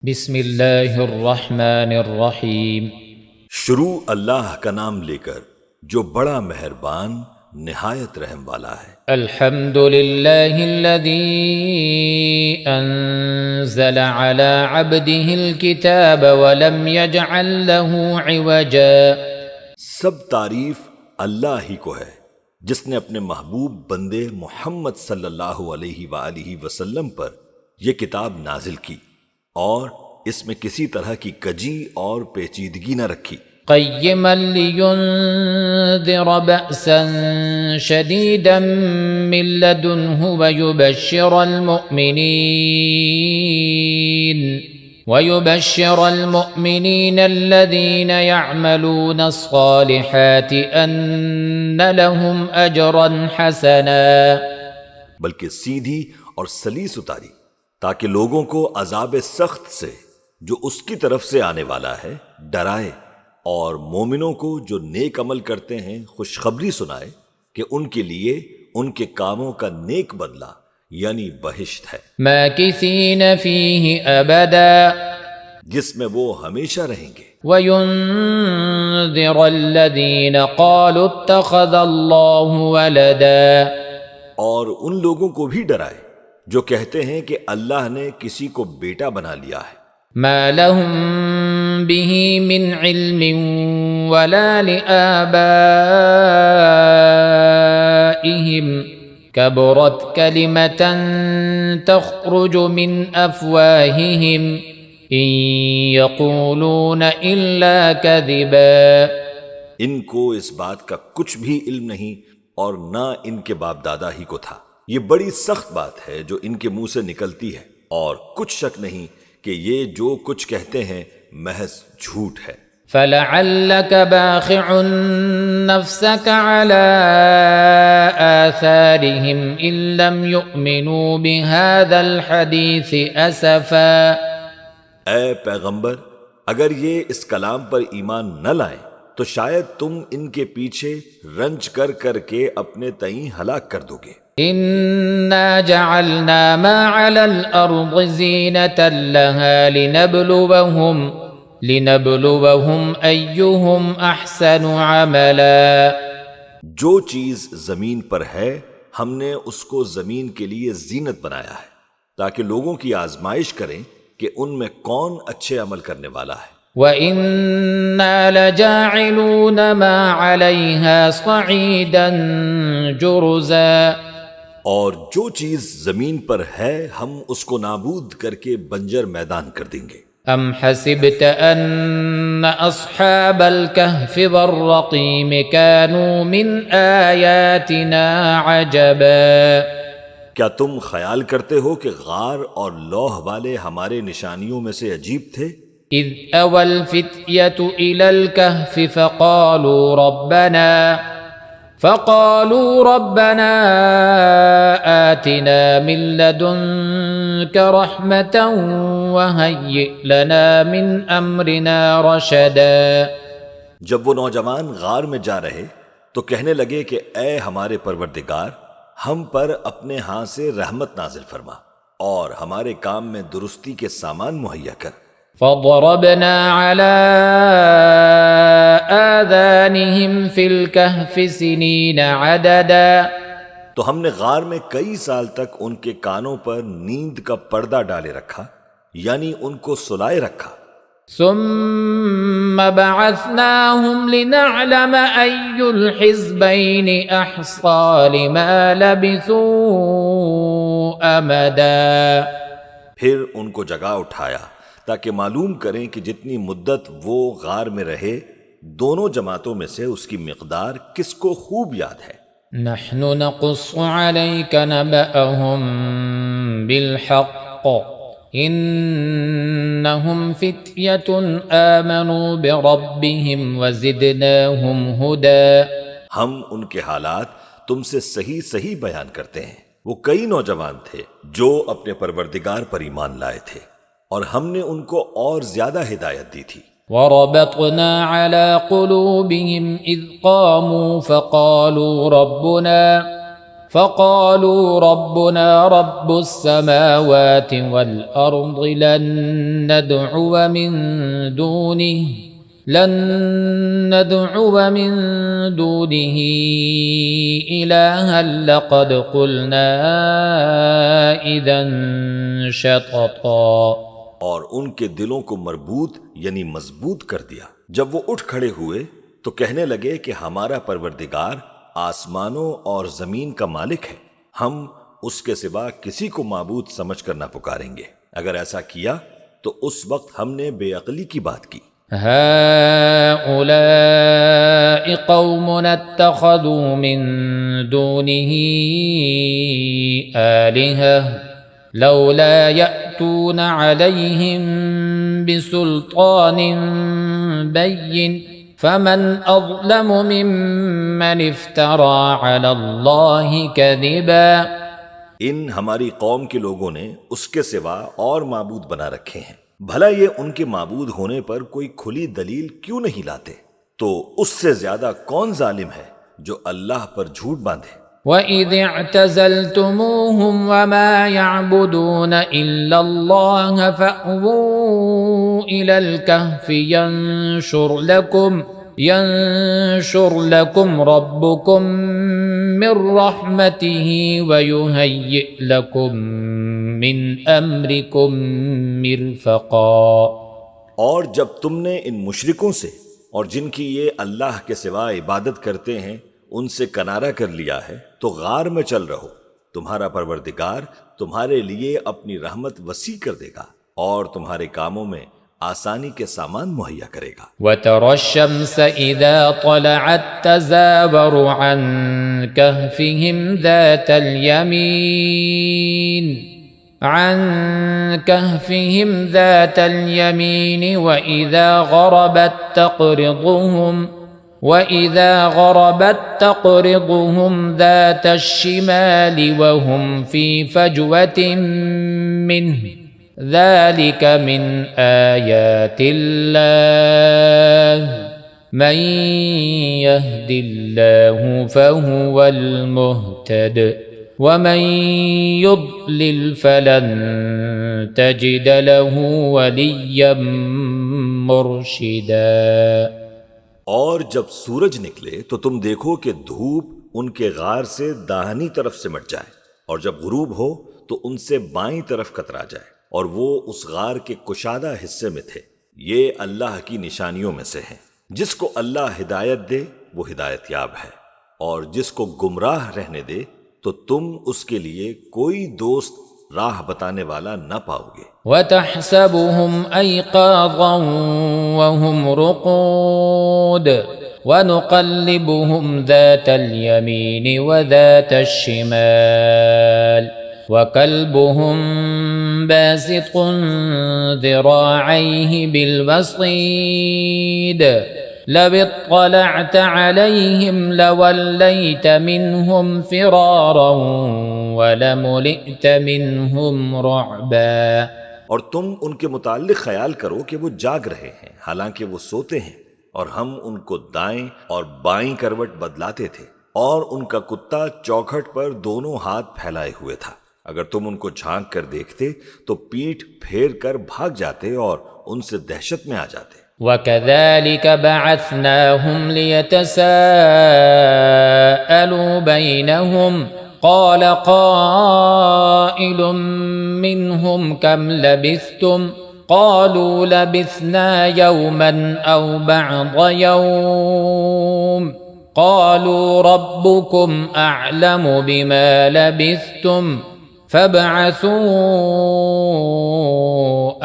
بسم اللہ الرحمن الرحیم۔ شروع اللہ کا نام لے کر جو بڑا مہربان نہایت رحم والا ہے۔ الحمد للہ الذی انزل على عبده الكتاب ولم يجعل له عوجا۔ سب تعریف اللہ ہی کو ہے جس نے اپنے محبوب بندے محمد صلی اللہ علیہ وآلہ وسلم پر یہ کتاب نازل کی اور اس میں کسی طرح کی کجی اور پیچیدگی نہ رکھی۔ قیما لینذر بأسا شدیدا من لدنہ ويبشر المؤمنين الذين يعملون الصالحات أن لهم أجرا حسنا۔ بلکہ سیدھی اور سلیس اتاری تاکہ لوگوں کو عذاب سخت سے جو اس کی طرف سے آنے والا ہے ڈرائے، اور مومنوں کو جو نیک عمل کرتے ہیں خوشخبری سنائے کہ ان کے لیے ان کے کاموں کا نیک بدلہ یعنی بہشت ہے، ماکثین فیہ ابدا، جس میں وہ ہمیشہ رہیں گے۔ وینذر الذین قالوا اتخذ اللہ ولدا، اور ان لوگوں کو بھی ڈرائے جو کہتے ہیں کہ اللہ نے کسی کو بیٹا بنا لیا ہے۔ ما لهم به من علم ولا لآبائهم كبرت كلمة تخرج من أفواههم إن يقولون إلا كذبا۔ ان کو اس بات کا کچھ بھی علم نہیں اور نہ ان کے باپ دادا ہی کو تھا۔ یہ بڑی سخت بات ہے جو ان کے منہ سے نکلتی ہے، اور کچھ شک نہیں کہ یہ جو کچھ کہتے ہیں محض جھوٹ ہے۔ فَلَعَلَّكَ بَاخِعٌ نَفْسَكَ عَلَىٰ آثَارِهِمْ إِن لَّمْ يُؤْمِنُوا بِهَٰذَا الْحَدِيثِ أَسَفًا۔ اے پیغمبر، اگر یہ اس کلام پر ایمان نہ لائیں تو شاید تم ان کے پیچھے رنج کر کر کے اپنے تئیں ہلاک کر دو گے۔ إِنَّا جَعَلْنَا مَا عَلَى الْأَرْضِ زِينَةً لَهَا لِنَبْلُوَهُمْ أَيُّهُمْ أَحْسَنُ عَمَلًا۔ جو چیز زمین پر ہے ہم نے اس کو زمین کے لیے زینت بنایا ہے تاکہ لوگوں کی آزمائش کریں کہ ان میں کون اچھے عمل کرنے والا ہے۔ وَإِنَّا لَجَاعِلُونَ مَا عَلَيْهَا صَعِيدًا جُرُزًا۔ اور جو چیز زمین پر ہے ہم اس کو نابود کر کے بنجر میدان کر دیں گے۔ ام حسبت ان اصحاب الكهف والرقیم كانوا من آیاتنا عجبا۔ کیا تم خیال کرتے ہو کہ غار اور لوح والے ہمارے نشانیوں میں سے عجیب تھے؟ اذ اوى الفتية الى الكهف فقالوا ربنا آتنا من لدنك رحمة وهيئ لنا من أمرنا رشدا۔ جب وہ نوجوان غار میں جا رہے تو کہنے لگے کہ اے ہمارے پروردگار، ہم پر اپنے ہاں سے رحمت نازل فرما اور ہمارے کام میں درستی کے سامان مہیا کر۔ فضربنا على آذانهم في الكهف سنين عددا، تو ہم نے غار میں کئی سال تک ان کے کانوں پر نیند کا پردہ ڈالے رکھا، یعنی ان کو سلائے رکھا۔ ثم بعثناهم لنعلم أي الحزبين أحصى لما لبثوا أمدا۔ پھر ان کو جگا اٹھایا تاکہ معلوم کریں کہ جتنی مدت وہ غار میں رہے دونوں جماعتوں میں سے اس کی مقدار کس کو خوب یاد ہے۔ نحن نقص عليك نبأهم بالحق إنهم فتية آمنوا بربهم وزدناهم هدى۔ ہم ان کے حالات تم سے صحیح صحیح بیان کرتے ہیں۔ وہ کئی نوجوان تھے جو اپنے پروردگار پر ایمان لائے تھے اور ہم نے ان کو اور زیادہ ہدایت دی تھی۔ وربطنا على قلوبهم إذ قاموا فقالوا ربنا رب السماوات والأرض لن ندعو من دونه إلها لقد قلنا إذا شططا. اور ان کے دلوں کو مربوط یعنی مضبوط کر دیا. جب وہ اٹھ کھڑے ہوئے تو کہنے لگے کہ ہمارا پروردگار آسمانوں اور زمین کا مالک ہے، ہم اس کے سوا کسی کو معبود سمجھ کر نہ پکاریں گے. اگر ایسا کیا تو اس وقت ہم نے بے عقلی کی بات کی. هؤلاء قومنا اتخذوا من دونه آلهة لولا يأتون عليهم بسلطان بين فمن أظلم ممن افترى على الله كذبا. ان ہماری قوم کے لوگوں نے اس کے سوا اور معبود بنا رکھے ہیں، بھلا یہ ان کے معبود ہونے پر کوئی کھلی دلیل کیوں نہیں لاتے؟ تو اس سے زیادہ کون ظالم ہے جو اللہ پر جھوٹ باندھے. وَإِذِ اعْتَزَلْتُمُوهُمْ وَمَا يَعْبُدُونَ إِلَّا اللَّهَ فَأْوُوا إِلَى الْكَهْفِ ينشر لكم ربكم من رحمته ويهيئ لكم من أمركم مرفقا. اور جب تم نے ان مشرکوں سے اور جن کی یہ اللہ کے سوا عبادت کرتے ہیں ان سے کنارہ کر لیا ہے تو غار میں چل رہو، تمہارا پروردگار تمہارے لیے اپنی رحمت وسیع کر دے گا اور تمہارے کاموں میں آسانی کے سامان مہیا کرے گا. وَتَرَى الشَّمْسَ إِذَا طَلَعَتْ تَزَاوَرُ عَنْ كَهْفِهِمْ ذَاتَ الْيَمِينِ وَإِذَا غَرَبَتْ تَقْرِضُهُمْ ذَاتَ الشِّمَالِ وَهُمْ فِي فَجْوَةٍ مِّنْهُ ذلك من آيات الله من يهد الله فهو المهتد ومن يضلل فلن تجد له وليا مرشدا. اور جب سورج نکلے تو تم دیکھو کہ دھوپ ان کے غار سے داہنی طرف سمٹ جائے اور جب غروب ہو تو ان سے بائیں طرف کترا جائے اور وہ اس غار کے کشادہ حصے میں تھے. یہ اللہ کی نشانیوں میں سے ہیں. جس کو اللہ ہدایت دے وہ ہدایت یاب ہے اور جس کو گمراہ رہنے دے تو تم اس کے لیے کوئی دوست راہ بتانے والا نہ پاؤ گے. وَتَحْسَبُهُمْ أَيْقَاظًا وَهُمْ رُقُودٌ وَنُقَلِّبُهُمْ ذَاتَ الْيَمِينِ وَذَاتَ الشِّمَالِ وَكَلْبُهُمْ باسط ذراعيه بالوصيد لو اطلعت عليهم لوليت منهم فرارا ولملئت منهم رعبا. اور تم ان کے متعلق خیال کرو کہ وہ جاگ رہے ہیں حالانکہ وہ سوتے ہیں، اور ہم ان کو دائیں اور بائیں کروٹ بدلاتے تھے، اور ان کا کتا چوکھٹ پر دونوں ہاتھ پھیلائے ہوئے تھا. اگر تم ان کو جھانک کر دیکھتے تو پیٹھ پھیر کر بھاگ جاتے اور ان سے دہشت میں آ جاتے. وَكَذَلِكَ بَعَثْنَاهُمْ لِيَتَسَاءَلُوا بَيْنَهُمْ قَالَ قَائِلٌ مِّنْهُمْ كَمْ لَبِثْتُمْ قَالُوا لَبِثْنَا يَوْمًا أَوْ بَعْضَ يَوْمٍ قَالُوا رَبُّكُمْ أَعْلَمُ بِمَا لَبِثْتُمْ فابعثوا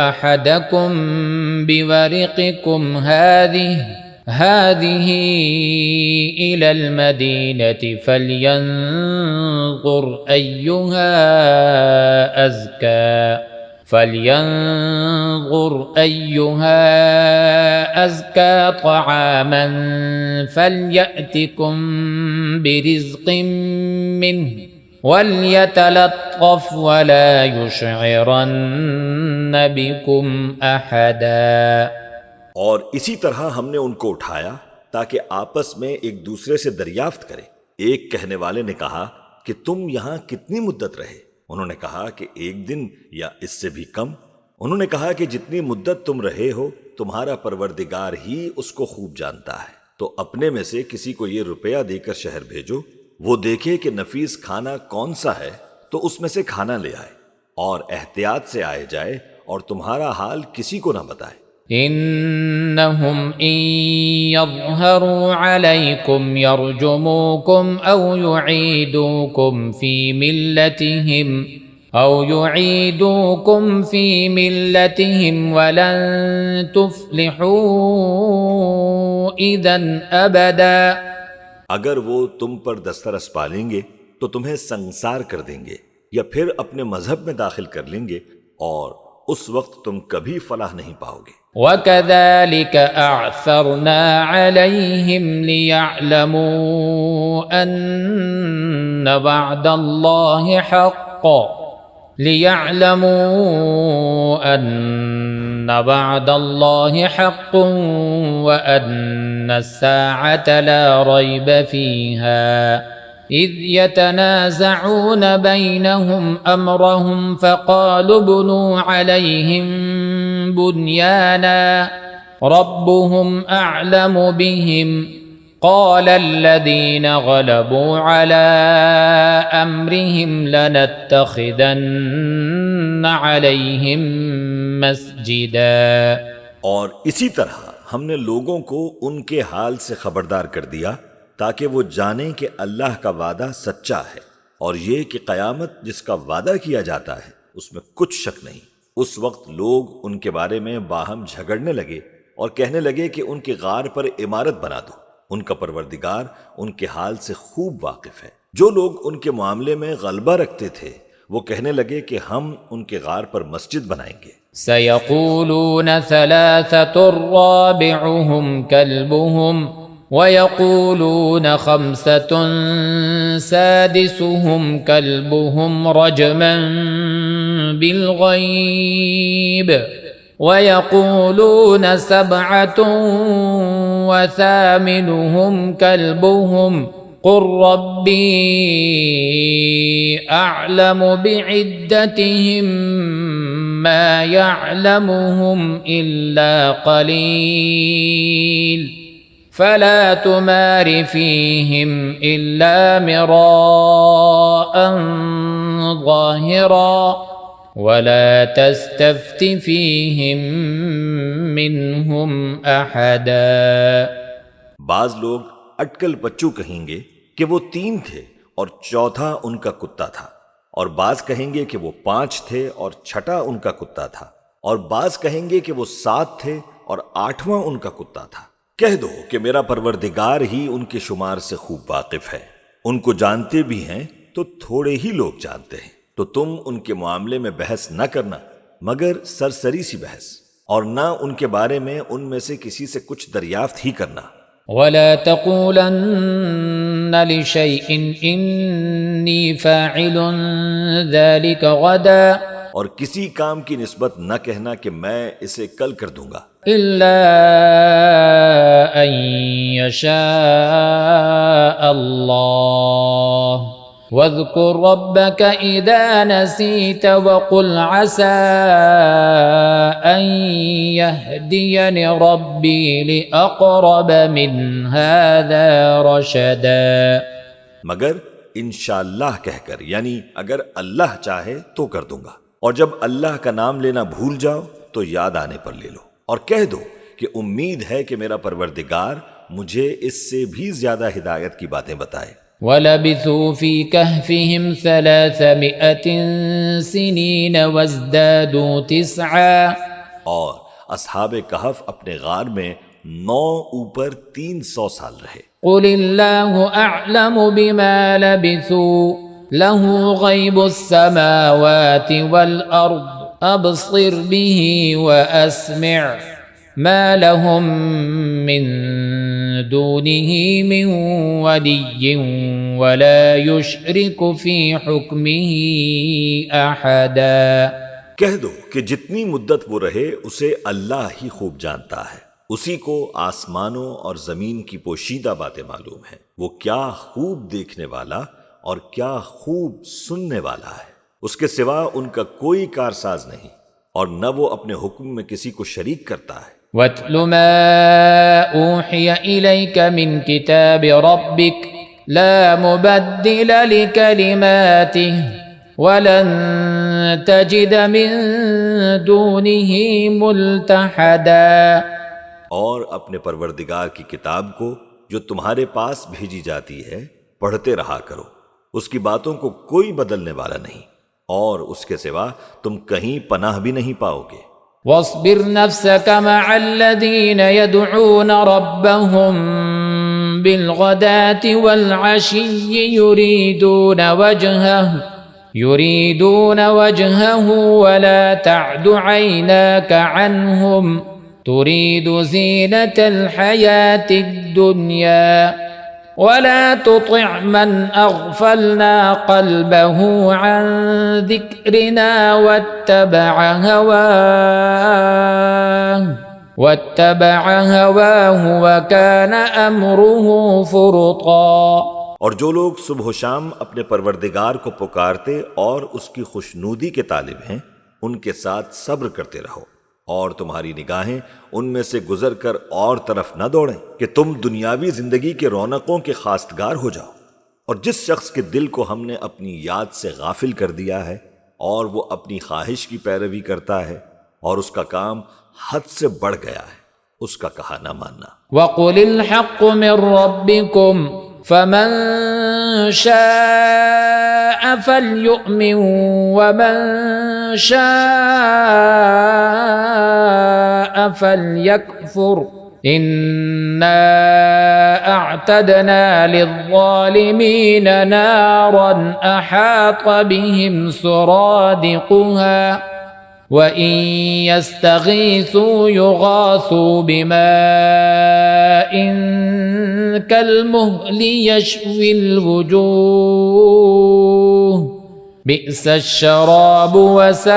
أحدكم بورقكم هذه إلى المدينة فلينظر أيها أزكى طعاما فليأتكم برزق منه وَلْيَتَلَطَّفْ وَلَا يُشْعِرَنَّ بِكُمْ أَحَدًا. اور اسی طرح ہم نے ان کو اٹھایا تاکہ آپس میں ایک دوسرے سے دریافت کریں. ایک کہنے والے نے کہا کہ تم یہاں کتنی مدت رہے؟ انہوں نے کہا کہ 1 دن یا اس سے بھی کم۔ انہوں نے کہا کہ جتنی مدت تم رہے ہو تمہارا پروردگار ہی اس کو خوب جانتا ہے، تو اپنے میں سے کسی کو یہ روپیہ دے کر شہر بھیجو، وہ دیکھے کہ نفیس کھانا کون سا ہے تو اس میں سے کھانا لے آئے، اور احتیاط سے آئے جائے اور تمہارا حال کسی کو نہ بتائے۔ إنهم إن يظهروا عليكم يرجموكم أو يعيدوكم في ملتهم ولن تفلحوا إذا أبدا۔ اگر وہ تم پر دسترس پالیں گے تو تمہیں سنسار کر دیں گے یا پھر اپنے مذہب میں داخل کر لیں گے، اور اس وقت تم کبھی فلاح نہیں پاؤ گے۔ وَكَذَلِكَ أَعْثَرْنَا عَلَيْهِمْ لِيَعْلَمُوا أَنَّ وَعْدَ اللَّهِ حَقٌّ وَأَنَّ السَّاعَةَ لَا رَيْبَ فِيهَا إِذْ يَتَنَازَعُونَ بَيْنَهُمْ أَمْرَهُمْ فَقَالُوا ابْنُوا عَلَيْهِمْ بُنْيَانًا رَبُّهُمْ أَعْلَمُ بِهِمْ قَالَ الَّذِينَ غَلَبُوا عَلَى أَمْرِهِمْ لَنَتَّخِذَنَّ عَلَيْهِمْ مَسْجِدًا۔ اور اسی طرح ہم نے لوگوں کو ان کے حال سے خبردار کر دیا تاکہ وہ جانیں کہ اللہ کا وعدہ سچا ہے، اور یہ کہ قیامت جس کا وعدہ کیا جاتا ہے اس میں کچھ شک نہیں۔ اس وقت لوگ ان کے بارے میں باہم جھگڑنے لگے اور کہنے لگے کہ ان کے غار پر عمارت بنا دو۔ ان کا پروردگار ان کے حال سے خوب واقف ہے۔ جو لوگ ان کے معاملے میں غلبہ رکھتے تھے وہ کہنے لگے کہ ہم ان کے غار پر مسجد بنائیں گے۔ سَيَقُولُونَ ثَلَاثَةٌ رَابِعُهُمْ كَلْبُهُمْ وَيَقُولُونَ 5 سَادِسُهُمْ كَلْبُهُمْ رَجْمًا بِالْغَيْبِ وَيَقُولُونَ 7 وَثَامِنُهُمْ كَلْبُهُمْ قُل رَّبِّي أَعْلَمُ بِعِدَّتِهِم مَّا يَعْلَمُهُمْ إِلَّا قَلِيلٌ فَلَا تُمَارِ فِيهِمْ إِلَّا مِرَاءً ظَاهِرًا وَلَا تَسْتَفْتِ فِيهِمْ مِنْهُمْ أَحَدًا۔ بعض لوگ اٹکل پچو کہیں گے کہ وہ 3 تھے اور چوتھا ان کا کتا تھا، اور بعض کہیں گے کہ وہ 5 تھے اور چھٹا ان کا کتا تھا، اور بعض کہیں گے کہ وہ 7 تھے اور 8واں ان کا کتا تھا۔ کہہ دو کہ میرا پروردگار ہی ان کے شمار سے خوب واقف ہے، ان کو جانتے بھی ہیں تو تھوڑے ہی لوگ جانتے ہیں۔ تو تم ان کے معاملے میں بحث نہ کرنا مگر سرسری سی بحث، اور نہ ان کے بارے میں ان میں سے کسی سے کچھ دریافت ہی کرنا۔ وَلَا تَقُولَنَّ لِشَيْءٍ إِنِّي فَاعِلٌ ذَلِكَ غَدًا، اور کسی کام کی نسبت نہ کہنا کہ میں اسے کل کر دوں گا، إِلَّا أَن يَشَاءَ اللَّهُ وَاذْكُر رَّبَّكَ إِذَا نَسِيتَ وَقُلْ عَسَىٰ أَن يَهْدِيَنِ رَبِّي لِأَقْرَبَ مِنْ هَٰذَا رَشَدًا۔ مگر انشاءاللہ کہہ کر، یعنی اگر اللہ چاہے تو کر دوں گا، اور جب اللہ کا نام لینا بھول جاؤ تو یاد آنے پر لے لو، اور کہہ دو کہ امید ہے کہ میرا پروردگار مجھے اس سے بھی زیادہ ہدایت کی باتیں بتائے۔ وَلَبِثُوا فِي كَهْفِهِمْ 300 سِنِينَ وَازْدَادُوا 9۔ اور اصحاب کہف اپنے غار میں 9 اوپر 300 سال رہے۔ قُلِ اللَّهُ أَعْلَمُ بِمَا لَبِثُوا لَهُ غَيْبُ السَّمَاوَاتِ وَالْأَرْضِ أَبْصِرْ بِهِ وَأَسْمِعْ مَا لَهُم مِّن دُونِهِ مِن وَلِيٍّ وَلَا يُشْرِكُ فِي حُكْمِهِ أَحَدًا۔ کہہ دو کہ جتنی مدت وہ رہے اسے اللہ ہی خوب جانتا ہے، اسی کو آسمانوں اور زمین کی پوشیدہ باتیں معلوم ہیں، وہ کیا خوب دیکھنے والا اور کیا خوب سننے والا ہے۔ اس کے سوا ان کا کوئی کارساز نہیں، اور نہ وہ اپنے حکم میں کسی کو شریک کرتا ہے۔ واتل ما اوحي اليك من كتاب ربك لا مبدل لكلماته ولن تجد من دونه ملتحدا۔ اور اپنے پروردگار کی کتاب کو جو تمہارے پاس بھیجی جاتی ہے پڑھتے رہا کرو، اس کی باتوں کو کوئی بدلنے والا نہیں، اور اس کے سوا تم کہیں پناہ بھی نہیں پاؤ گے۔ واصبر نفسك مع الذين يدعون ربهم بالغداة والعشي يريدون وجهه ولا تعد عيناك عنهم تريد زينة الحياة الدنيا ولا تطع من أغفلنا قلبه عن ذكرنا واتبع هواه وكان أمره فرطا۔ اور جو لوگ صبح و شام اپنے پروردگار کو پکارتے اور اس کی خوشنودی کے طالب ہیں، ان کے ساتھ صبر کرتے رہو، اور تمہاری نگاہیں ان میں سے گزر کر اور طرف نہ دوڑیں کہ تم دنیاوی زندگی کے رونقوں کے خواستگار ہو جاؤ۔ اور جس شخص کے دل کو ہم نے اپنی یاد سے غافل کر دیا ہے اور وہ اپنی خواہش کی پیروی کرتا ہے اور اس کا کام حد سے بڑھ گیا ہے، اس کا کہا نہ ماننا۔ وَقُلِ الْحَقُّ مِنْ رَبِّكُمْ فَمَنْ شَاءَ فَلْيُؤْمِنْ وَمَنْ شَاءَ فَلْيَكْفُرْ إِنَّا أَعْتَدْنَا لِلظَّالِمِينَ نَارًا أَحَاطَ بِهِمْ سُرَادِقُهَا وَإِنْ يَسْتَغِيثُوا يُغَاثُوا بِمَاءٍ كَالْمُهْلِ يَشْوِي الْوُجُوهَ بِئْسَ الشَّرَابُ وَسَاءَتْ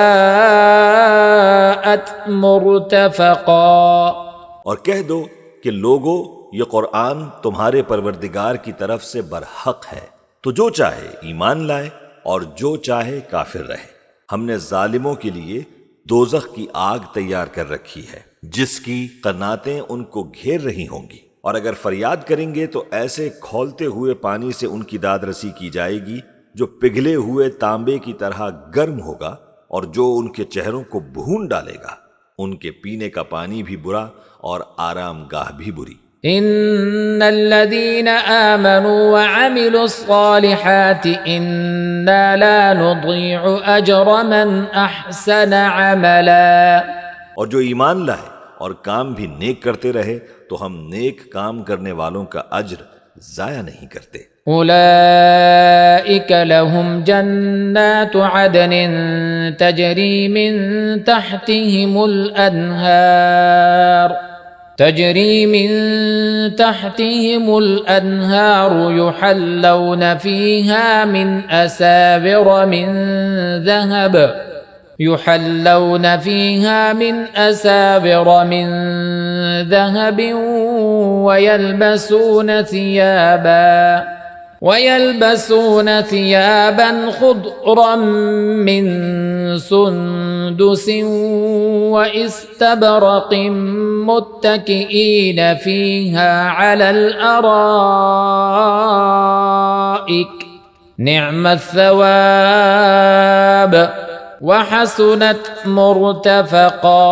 مُرْتَفَقًا۔ اور کہہ دو کہ لوگو، یہ قرآن تمہارے پروردگار کی طرف سے برحق ہے، تو جو چاہے ایمان لائے اور جو چاہے کافر رہے۔ ہم نے ظالموں کے لیے دوزخ کی آگ تیار کر رکھی ہے جس کی قناتیں ان کو گھیر رہی ہوں گی، اور اگر فریاد کریں گے تو ایسے کھولتے ہوئے پانی سے ان کی داد رسی کی جائے گی جو پگھلے ہوئے تانبے کی طرح گرم ہوگا، اور جو ان کے چہروں کو بھون ڈالے گا۔ ان کے پینے کا پانی بھی برا اور آرام گاہ بھی بری۔ ان الذين آمنوا وعملوا الصالحات انا لا نضيع اجر من احسن عملا۔ اور جو ایمان لائے اور کام بھی نیک کرتے رہے تو ہم نیک کام کرنے والوں کا اجر ضائع نہیں کرتے۔ اولئك لهم جنات عدن تجري من تحتهم الأنهار يحلون فيها من أساور من ذهب ويلبسون ثيابا خضرا من سندس واستبرق متكئين فيها على الأرائك نعم الثواب وحسنت مرتفقا۔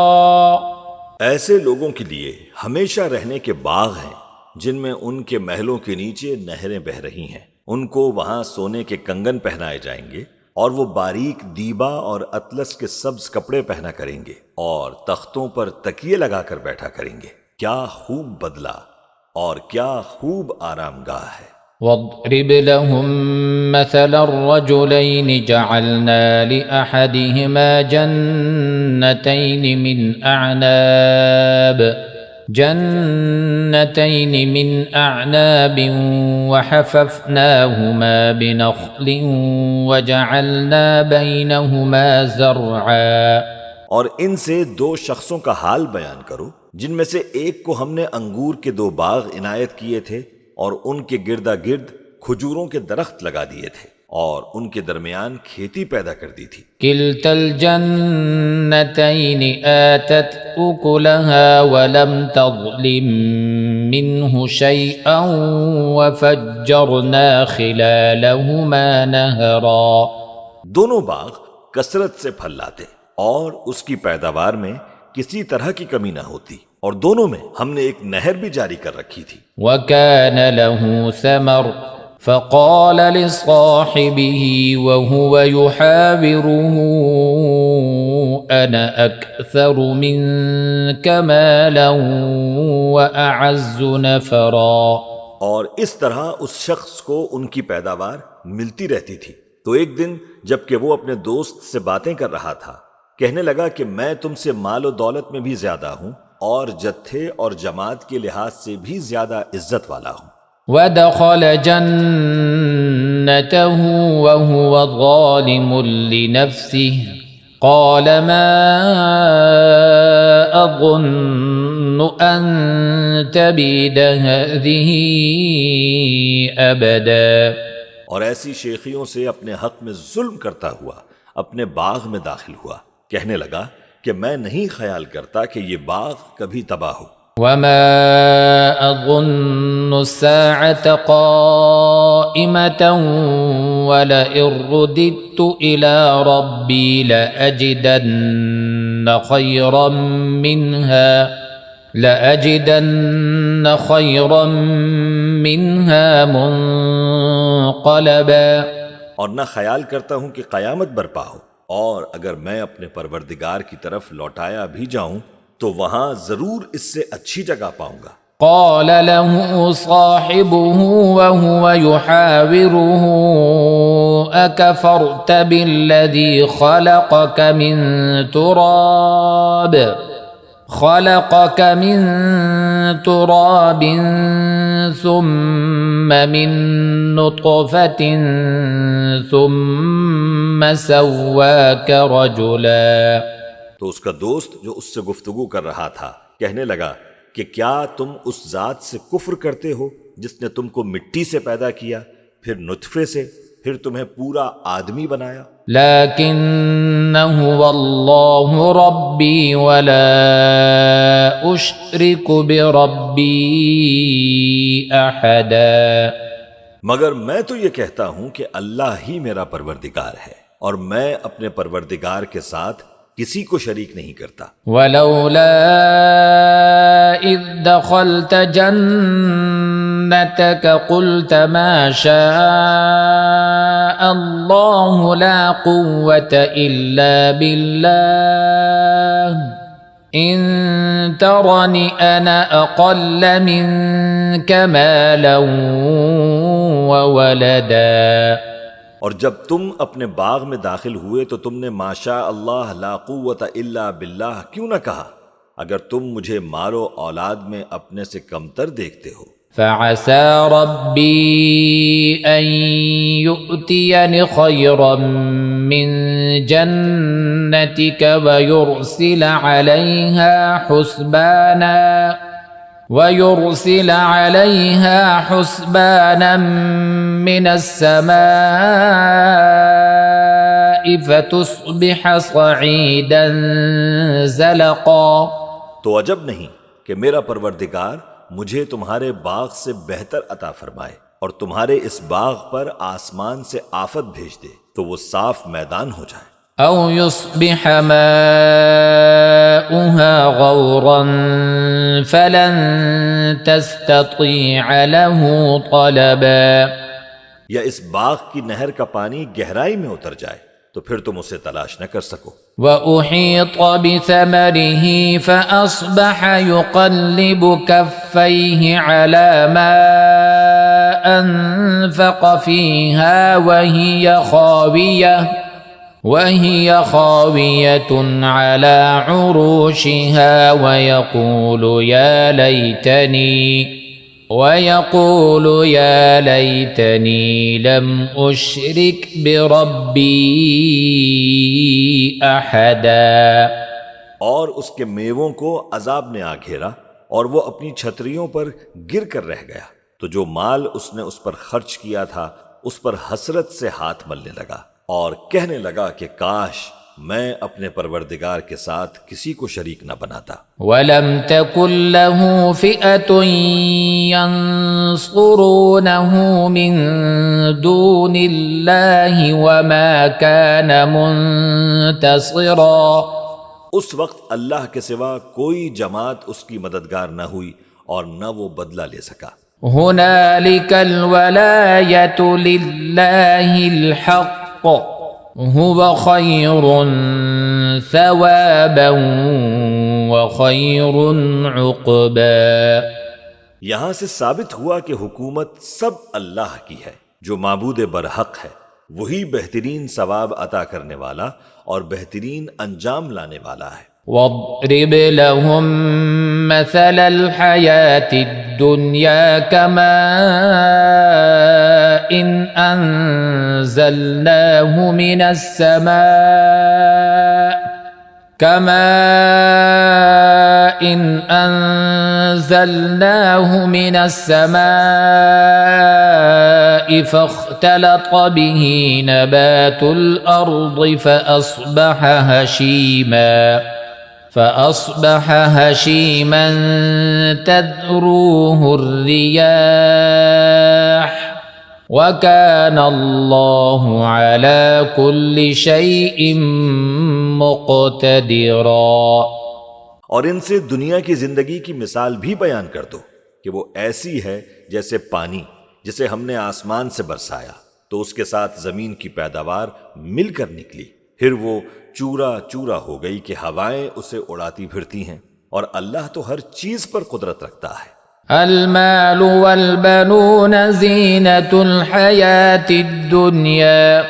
ایسے لوگوں کے لیے ہمیشہ رہنے کے باغ ہیں جن میں ان کے محلوں کے نیچے نہریں بہ رہی ہیں، ان کو وہاں سونے کے کنگن پہنائے جائیں گے، اور وہ باریک دیبا اور اطلس کے سبز کپڑے پہنا کریں گے، اور تختوں پر تکیے لگا کر بیٹھا کریں گے۔ کیا خوب بدلہ اور کیا خوب آرام گاہ ہے۔ واضرب لهم مثل الرجلين جعلنا لأحدهما جنتين من أعناب وحففناهما بنخل وجعلنا بينهما زرعا۔ اور ان سے دو شخصوں کا حال بیان کرو جن میں سے ایک کو ہم نے انگور کے 2 باغ عنایت کیے تھے اور ان کے گردا گرد کھجوروں کے درخت لگا دیے تھے اور ان کے درمیان کھیتی پیدا کر دی تھی۔ كلتا الجنتين آتت أكلها ولم تظلم منه شيئا وفجرنا خلالهما نهرا۔ دونوں باغ کثرت سے پھل لاتے اور اس کی پیداوار میں کسی طرح کی کمی نہ ہوتی، اور دونوں میں ہم نے ایک نہر بھی جاری کر رکھی تھی۔ وكان له ثمر فقال لصاحبه وهو يحاوره أنا أكثر منك مالا وأعز نفرا۔ اور اس طرح اس شخص کو ان کی پیداوار ملتی رہتی تھی، تو ایک دن جب کہ وہ اپنے دوست سے باتیں کر رہا تھا، کہنے لگا کہ میں تم سے مال و دولت میں بھی زیادہ ہوں اور جتھے اور جماعت کے لحاظ سے بھی زیادہ عزت والا ہوں۔ ودخل جنته وهو ظالم لنفسه قال ما أظن أن تبيد هذه أبدا۔ اور ایسی شیخیوں سے اپنے حق میں ظلم کرتا ہوا اپنے باغ میں داخل ہوا، کہنے لگا کہ میں نہیں خیال کرتا کہ یہ باغ کبھی تباہ ہو۔ وما أظن الساعة قائمة ولئن رددت إلى ربي لأجدن خيرا منها منقلبا۔ اور نہ خیال کرتا ہوں کہ قیامت برپا ہو، اور اگر میں اپنے پروردگار کی طرف لوٹایا بھی جاؤں تو وہاں ضرور اس سے اچھی جگہ پاؤں گا۔ قال له صاحبه وهو يحاوره أكفرت بالذي خلقك من تراب ثم من نطفة ثم سواك رجلا۔ تو اس کا دوست جو اس سے گفتگو کر رہا تھا کہنے لگا کہ کیا تم اس ذات سے کفر کرتے ہو جس نے تم کو مٹی سے پیدا کیا، پھر نطفے سے، پھر تمہیں پورا آدمی بنایا؟ لكن هو الله ربي ولا أشرك بربي أحدا۔ مگر میں تو یہ کہتا ہوں کہ اللہ ہی میرا پروردگار ہے، اور میں اپنے پروردگار کے ساتھ کسی کو شریک نہیں کرتا۔ ولولا إذ دخلت جنتك قلت ما شاء الله لا قوة إلا بالله إن ترني أنا أقل منك مالا وولدا۔ اور جب تم اپنے باغ میں داخل ہوئے تو تم نے ماشاء اللہ لا قوت الا باللہ کیوں نہ کہا، اگر تم مجھے مال و اولاد میں اپنے سے کمتر دیکھتے ہو۔ فعسى ربي أن يؤتيني خيرا من جنتك ويرسل عليها حسبانا من السماء فتصبح صعيدا زلقا۔ تو عجب نہیں کہ میرا پروردگار مجھے تمہارے باغ سے بہتر عطا فرمائے اور تمہارے اس باغ پر آسمان سے آفت بھیج دے تو وہ صاف میدان ہو جائے۔ أو يصبح ماؤها غورا فلن تستطيع له طلبا۔ یا اس باغ کی نہر کا پانی گہرائی میں اتر جائے تو پھر تم اسے تلاش نہ کر سکو۔ وأحيط بثمره فأصبح يقلب كفيه على ما أنفق فيها وهي خاوية على عروشها ويقول يا ليتني لم أشرك بربي أحدا۔ اور اس کے میووں کو عذاب نے آ گھیرا اور وہ اپنی چھتریوں پر گر کر رہ گیا۔ تو جو مال اس نے اس پر خرچ کیا تھا اس پر حسرت سے ہاتھ ملنے لگا اور کہنے لگا کہ کاش میں اپنے پروردگار کے ساتھ کسی کو شریک نہ بناتا۔ وَلَمْ تَكُنْ لَهُ فِئَةٌ يَنصُرُونَهُ مِن دُونِ اللَّهِ وَمَا كَانَ مُنتَصِرًا۔ اس وقت اللہ کے سوا کوئی جماعت اس کی مددگار نہ ہوئی اور نہ وہ بدلہ لے سکا۔ هُنَالِكَ الْوَلَایَةُ لِلَّهِ الْحَقِّ هُوَ خَيْرٌ ثَوَابًا وَخَيْرٌ عُقْبًا۔ یہاں سے ثابت ہوا کہ حکومت سب اللہ کی ہے، جو معبود برحق ہے، وہی بہترین ثواب عطا کرنے والا اور بہترین انجام لانے والا ہے۔ وَاضْرِبْ لَهُم مَّثَلَ الْحَيَاةِ الدُّنْيَا كَمَاءٍ أَنزَلْنَاهُ مِنَ السَّمَاءِ فاختلط به نبات الأرض فأصبح هشيما تذروه الرياح وكان الله على كل شيء مقتدرا۔ اور ان سے دنیا کی زندگی کی مثال بھی بیان کر دو کہ وہ ایسی ہے جیسے پانی جسے ہم نے آسمان سے برسایا تو اس کے ساتھ زمین کی پیداوار مل کر نکلی، پھر وہ چورا چورا ہو گئی کہ ہوائیں اسے اڑاتی پھرتی ہیں، اور اللہ تو ہر چیز پر قدرت رکھتا ہے۔ المال والبنون زینة الحیاة الدنیا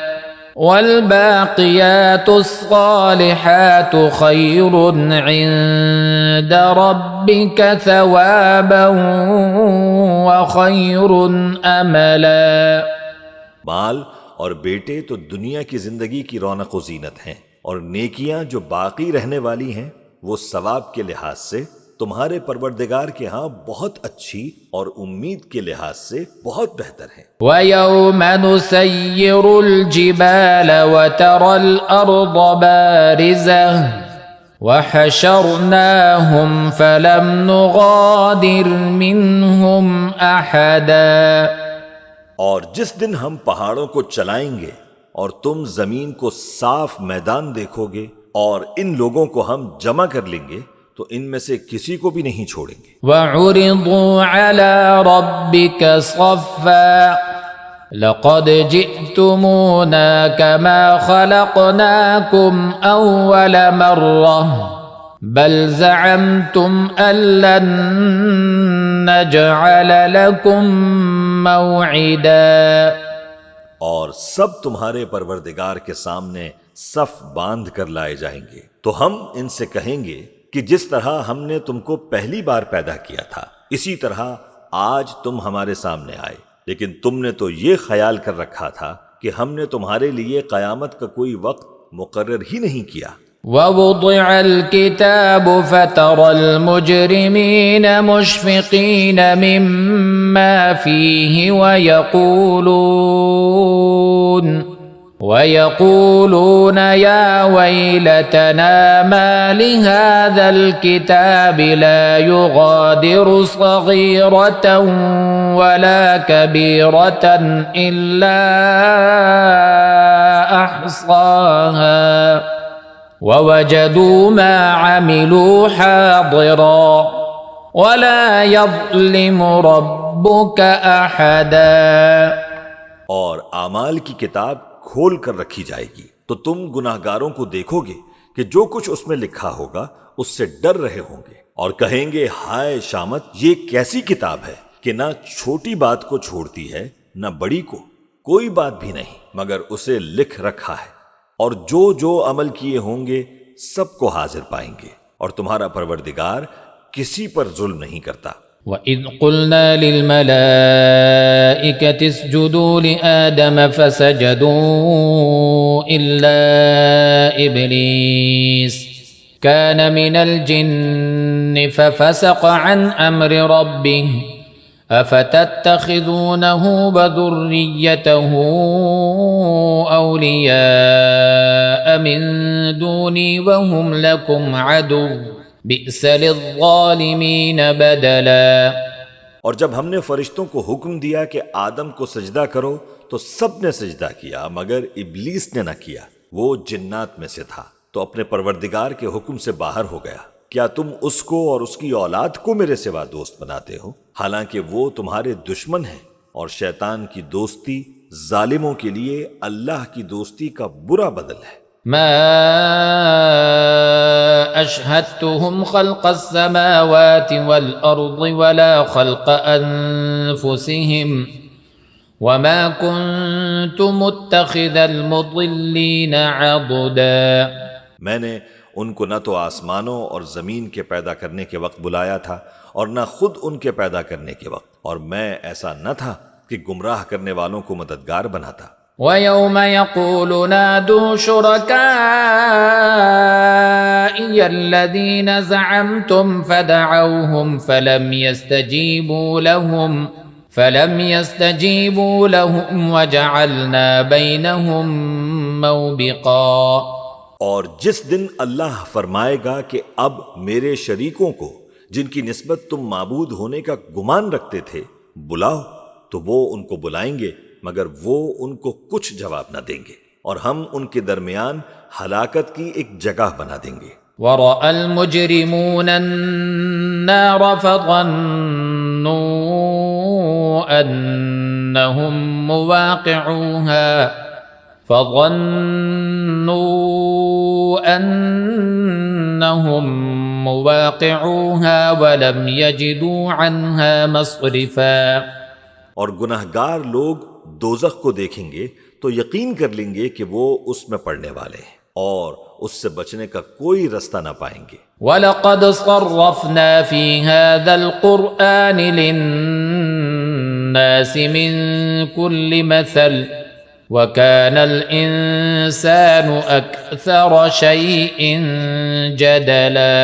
والباقیات الصالحات خیر عند ربک ثوابا وخیر املا۔ مال اور بیٹے تو دنیا کی زندگی کی رونق و زینت ہیں، اور نیکیاں جو باقی رہنے والی ہیں وہ ثواب کے لحاظ سے تمہارے پروردگار کے ہاں بہت اچھی اور امید کے لحاظ سے بہت بہتر ہیں۔ وَيَوْمَ نُسَيِّرُ الْجِبَالَ وَتَرَى الْأَرْضَ بَارِزَةً وَحَشَرْنَاهُمْ فَلَمْ نُغَادِرْ مِنْهُمْ أَحَدًا۔ اور جس دن ہم پہاڑوں کو چلائیں گے اور تم زمین کو صاف میدان دیکھو گے اور ان لوگوں کو ہم جمع کر لیں گے تو ان میں سے کسی کو بھی نہیں چھوڑیں گے۔ وَعُرِضُوا عَلَى رَبِّكَ صَفًّا لَقَدْ جِئْتُمُونَا كَمَا خَلَقْنَاكُمْ أَوَّلَ مَرَّةٍ بَلْ زَعَمْتُمْ أَن لَّن نَّجْعَلَ لَكُم مَّوْعِدًا۔ اور سب تمہارے پروردگار کے سامنے صف باندھ کر لائے جائیں گے، تو ہم ان سے کہیں گے کہ جس طرح ہم نے تم کو پہلی بار پیدا کیا تھا اسی طرح آج تم ہمارے سامنے آئے، لیکن تم نے تو یہ خیال کر رکھا تھا کہ ہم نے تمہارے لیے قیامت کا کوئی وقت مقرر ہی نہیں کیا۔ وَوُضِعَ الْكِتَابُ فَتَرَى الْمُجْرِمِينَ مُشْفِقِينَ مِمَّا فِيهِ وَيَقُولُونَ يَا وَيْلَتَنَا مَا لِهَذَا الْكِتَابِ لَا يُغَادِرُ صَغِيرَةً وَلَا كَبِيرَةً إِلَّا أَحْصَاهَا وَوَجَدُوا مَا عَمِلُوا حَاضِرًا وَلَا يَظْلِمُ رَبُّكَ أَحَدًا۔ اور اعمال کی کتاب کھول کر رکھی جائے گی تو تم گناہگاروں کو دیکھو گے کہ جو کچھ اس میں لکھا ہوگا اس سے ڈر رہے ہوں گے اور کہیں گے ہائے شامت، یہ کیسی کتاب ہے کہ نہ چھوٹی بات کو چھوڑتی ہے نہ بڑی کو، کوئی بات بھی نہیں مگر اسے لکھ رکھا ہے، اور جو جو عمل کیے ہوں گے سب کو حاضر پائیں گے، اور تمہارا پروردگار کسی پر ظلم نہیں کرتا۔ وَإِذْ قُلْنَا لِلْمَلَائِكَةِ اسْجُدُوا لِآدَمَ فَسَجَدُوا إِلَّا إِبْلِيسَ كَانَ مِنَ الْجِنِّ فَفَسَقَ عَنْ أَمْرِ رَبِّهِ افتتخذونه وذريته اولیاء من دونی وهم لکم عدو بئس للظالمین بدلا۔ اور جب ہم نے فرشتوں کو حکم دیا کہ آدم کو سجدہ کرو تو سب نے سجدہ کیا مگر ابلیس نے نہ کیا، وہ جنات میں سے تھا تو اپنے پروردگار کے حکم سے باہر ہو گیا۔ کیا تم اس کو اور اس کی اولاد کو میرے سوا دوست بناتے ہو، حالانکہ وہ تمہارے دشمن ہیں، اور شیطان کی دوستی ظالموں کے لیے اللہ کی دوستی کا برا بدل ہے۔ ما اشهدتهم خلق السماوات والارض ولا خلق انفسهم وما كنت متخذ المضلين عضدا۔ میں نے ان کو نہ تو آسمانوں اور زمین کے پیدا کرنے کے وقت بلایا تھا اور نہ خود ان کے پیدا کرنے کے وقت، اور میں ایسا نہ تھا کہ گمراہ کرنے والوں کو مددگار بناتا۔ وَيَوْمَ يَقُولُ نَادُوا شُرَكَائِيَ الَّذِينَ زَعَمْتُمْ فَدَعَوْهُمْ فَلَمْ يَسْتَجِيبُوا لَهُمْ وَجَعَلْنَا بَيْنَهُمْ مَوْبِقًا۔ اور جس دن اللہ فرمائے گا کہ اب میرے شریکوں کو جن کی نسبت تم معبود ہونے کا گمان رکھتے تھے بلاؤ، تو وہ ان کو بلائیں گے مگر وہ ان کو کچھ جواب نہ دیں گے، اور ہم ان کے درمیان ہلاکت کی ایک جگہ بنا دیں گے۔ وَرَأَى الْمُجْرِمُونَ النَّارَ فَظَنُّوا أَنَّهُمْ مواقعوها ولم يجدوا عنها مصرفا۔ اور گناہگار لوگ دوزخ کو دیکھیں گے تو یقین کر لیں گے کہ وہ اس میں پڑنے والے ہیں اور اس سے بچنے کا کوئی رستہ نہ پائیں گے۔ وَلَقَدْ صَرَّفْنَا فِي هَذَا الْقُرْآنِ لِلنَّاسِ مِنْ كُلِّ مَثَلٍ وَكَانَ الْإِنسَانُ أَكْثَرَ شَيْءٍ جَدَلًا۔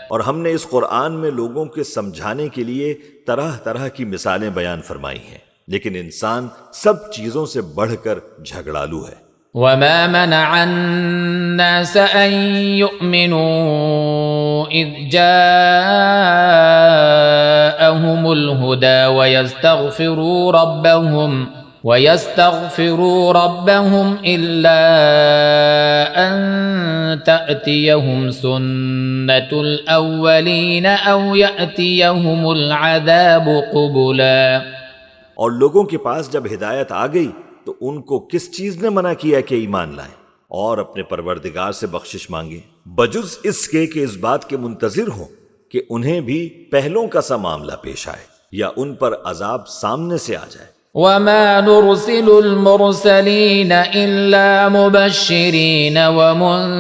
اور ہم نے اس قرآن میں لوگوں کے سمجھانے کے لیے طرح طرح کی مثالیں بیان فرمائی ہیں، لیکن انسان سب چیزوں سے بڑھ کر جھگڑالو ہے۔ وَمَا مَنَعَ النَّاسَ أَن يُؤْمِنُوا إِذْ جَاءَهُمُ الْهُدَى وَيَسْتَغْفِرُوا رَبَّهُمْ إِلَّا أَن تَأْتِيَهُمْ سُنَّةُ الْأَوَّلِينَ أَوْ يَأْتِيَهُمُ الْعَذَابُ قُبُلًا۔ اور لوگوں کے پاس جب ہدایت آ گئی تو ان کو کس چیز نے منع کیا کہ ایمان لائیں اور اپنے پروردگار سے بخشش مانگیں، بجز اس کے کہ اس بات کے منتظر ہوں کہ انہیں بھی پہلوں کا سا معاملہ پیش آئے یا ان پر عذاب سامنے سے آ جائے۔ وَمَا نُرْسِلُ الْمُرْسَلِينَ إِلَّا مُبَشِّرِينَ وَمُنذِرِينَ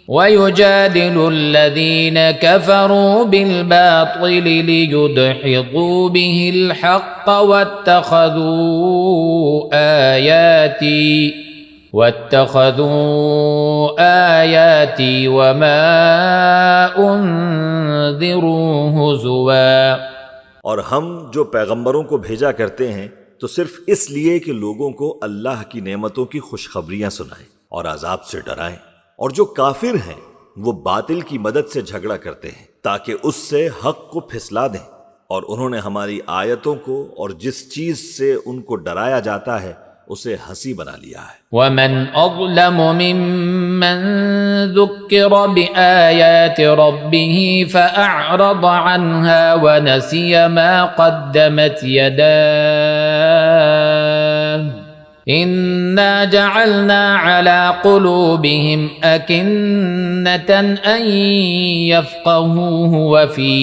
وَيُجَادِلُ الَّذِينَ كَفَرُوا بِالْبَاطِلِ لِيُدْحِضُوا بِهِ الْحَقَّ وَاتَّخَذُوا آيَاتِي وَمَا أُنذِرُوا هُزُوًا۔ اور ہم جو پیغمبروں کو بھیجا کرتے ہیں تو صرف اس لیے کہ لوگوں کو اللہ کی نعمتوں کی خوشخبریاں سنائیں اور عذاب سے ڈرائیں، اور جو کافر ہیں وہ باطل کی مدد سے جھگڑا کرتے ہیں تاکہ اس سے حق کو پھسلا دیں، اور انہوں نے ہماری آیتوں کو اور جس چیز سے ان کو ڈرایا جاتا ہے اسے ہنسی بنا لیا ہے۔ وَمَنْ أَظْلَمُ مِمَّنْ ذُكِّرَ بِآيَاتِ رَبِّهِ فَأَعْرَضَ عَنْهَا وَنَسِيَ مَا قَدَّمَتْ يَدَاهُ إِنَّا جَعَلْنَا عَلَى قُلُوبِهِمْ أَكِنَّةً أَن يَفْقَهُوهُ وَفِي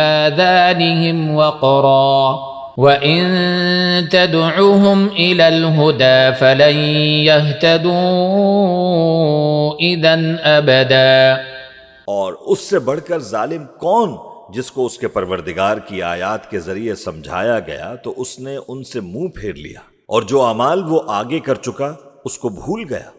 آذَانِهِمْ وَقْرًا وَإِن تَدْعُهُمْ إِلَى الْهُدَى فَلَن يَهْتَدُوا إِذًا أَبَدًا۔ اور اس سے بڑھ کر ظالم کون جس کو اس کے پروردگار کی آیات کے ذریعے سمجھایا گیا تو اس نے ان سے منہ پھیر لیا، اور جو اعمال وہ آگے کر چکا اس کو بھول گیا۔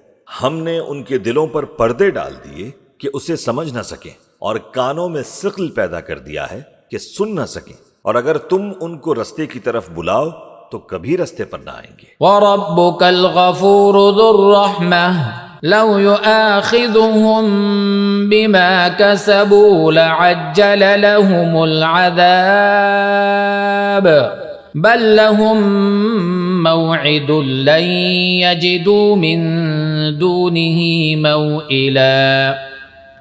ہم نے ان کے دلوں پر پردے ڈال دیے کہ اسے سمجھ نہ سکیں، اور کانوں میں ثقل پیدا کر دیا ہے کہ سن نہ سکیں، اور اگر تم ان کو رستے کی طرف بلاؤ تو کبھی رستے پر نہ آئیں گے۔ وربك الغفور ذو الرحمة لو يؤاخذهم بما كسبوا لعجل لهم العذاب بل لهم موعد لن يجدوا من دونه موئلا۔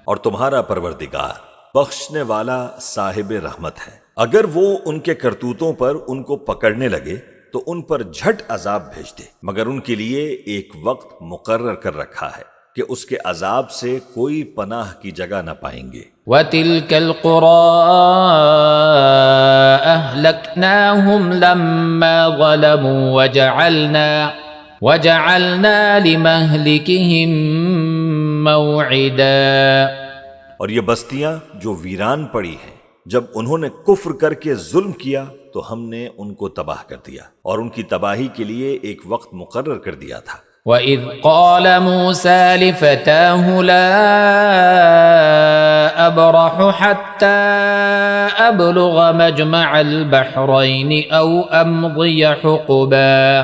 اور تمہارا پروردگار بخشنے والا صاحب رحمت ہے، اگر وہ ان کے کرتوتوں پر ان کو پکڑنے لگے تو ان پر جھٹ عذاب بھیج دے، مگر ان کے لیے ایک وقت مقرر کر رکھا ہے کہ اس کے عذاب سے کوئی پناہ کی جگہ نہ پائیں گے۔ وَتِلْكَ الْقُرَىٰ أَهْلَكْنَاهُمْ لَمَّا ظَلَمُوا وَجَعَلْنَا لِمَهْلِكِهِمْ مَوْعِدًا۔ اور یہ بستیاں جو ویران پڑی ہیں، جب انہوں نے کفر کر کے ظلم کیا تو ہم نے ان کو تباہ کر دیا، اور ان کی تباہی کے لیے ایک وقت مقرر کر دیا تھا۔ وَإِذْ قَالَ مُوسَىٰ لِفَتَاهُ لَا أَبْرَحُ حَتَّىٰ أَبْلُغَ مَجْمَعَ الْبَحْرَيْنِ أَوْ أَمْضِيَ حُقُبًا۔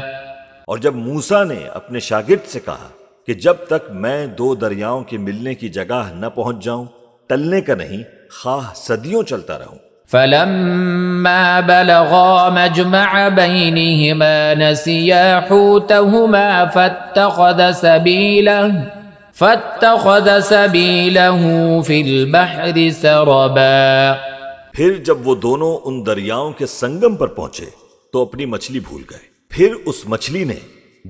اور جب موسیٰ نے اپنے شاگرد سے کہا کہ جب تک میں دو دریاؤں کے ملنے کی جگہ نہ پہنچ جاؤں، ٹلنے کا نہیں، خواہ صدیوں چلتا رہوں۔ فَلَمَّا بَلَغَا مَجْمَعَ بَيْنِهِمَا نَسِيَا حُوتَهُمَا فَاتَّخَذَ سَبِيلَهُ فِي الْبَحْرِ سَرَبًا۔ پھر جب وہ دونوں ان دریاؤں کے سنگم پر پہنچے تو اپنی مچھلی بھول گئے، پھر اس مچھلی نے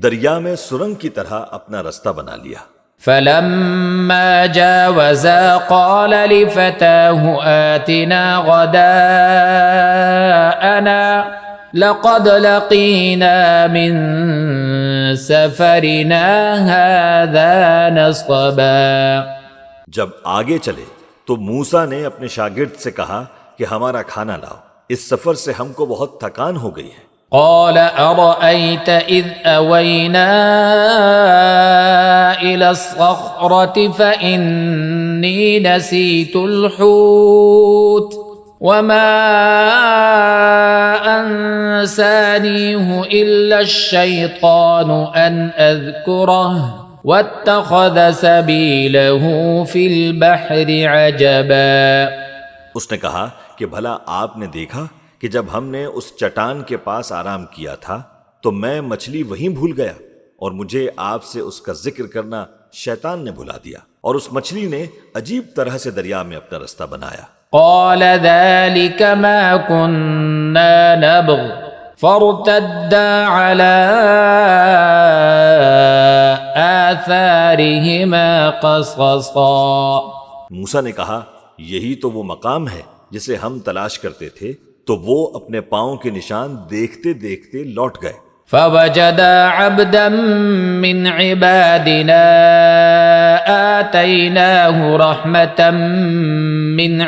دریا میں سرنگ کی طرح اپنا رستہ بنا لیا۔ فَلَمَّا جَاوَزَا قَالَ لِفَتَاهُ آتِنَا غَدَاءَنَا لَقَدْ لَقِينَا مِن سَفَرِنَا هَذَا نَصَبًا۔ جب آگے چلے تو موسیٰ نے اپنے شاگرد سے کہا کہ ہمارا کھانا لاؤ، اس سفر سے ہم کو بہت تھکان ہو گئی ہے۔ قال أرأيت إذ أوينا إلى الصخرة فإني نسيت الحوت وما أنسانيه إلا الشيطان أن أذكره واتخذ سبيله في البحر عجبا۔ اس نے کہا کہ بھلا آپ نے دیکھا کہ جب ہم نے اس چٹان کے پاس آرام کیا تھا تو میں مچھلی وہیں بھول گیا، اور مجھے آپ سے اس کا ذکر کرنا شیطان نے بھلا دیا، اور اس مچھلی نے عجیب طرح سے دریا میں اپنا رستہ بنایا۔ قال ذلك ما كنا نبغ فارتدا على آثارهما قصصا۔ موسیٰ نے کہا یہی تو وہ مقام ہے جسے ہم تلاش کرتے تھے، تو وہ اپنے پاؤں کے نشان دیکھتے دیکھتے لوٹ گئے۔ فوجدا عبدا من عبادنا آتيناه رحمة من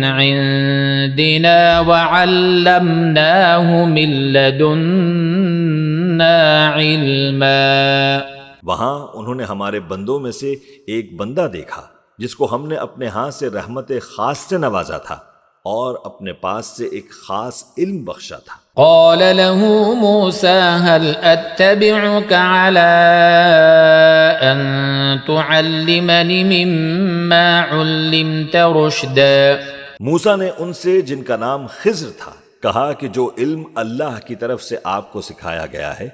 عندنا وعلمناه من لدنا علما۔ وہاں انہوں نے ہمارے بندوں میں سے ایک بندہ دیکھا جس کو ہم نے اپنے ہاں سے رحمت خاص سے نوازا تھا اور اپنے پاس سے ایک خاص علم بخشا تھا۔ قال له موسى هل أتبعك على أن تعلمني مما علمت رشدا۔ موسیٰ نے ان سے جن کا نام خضر تھا کہا کہ جو علم اللہ کی طرف سے آپ کو سکھایا گیا ہے،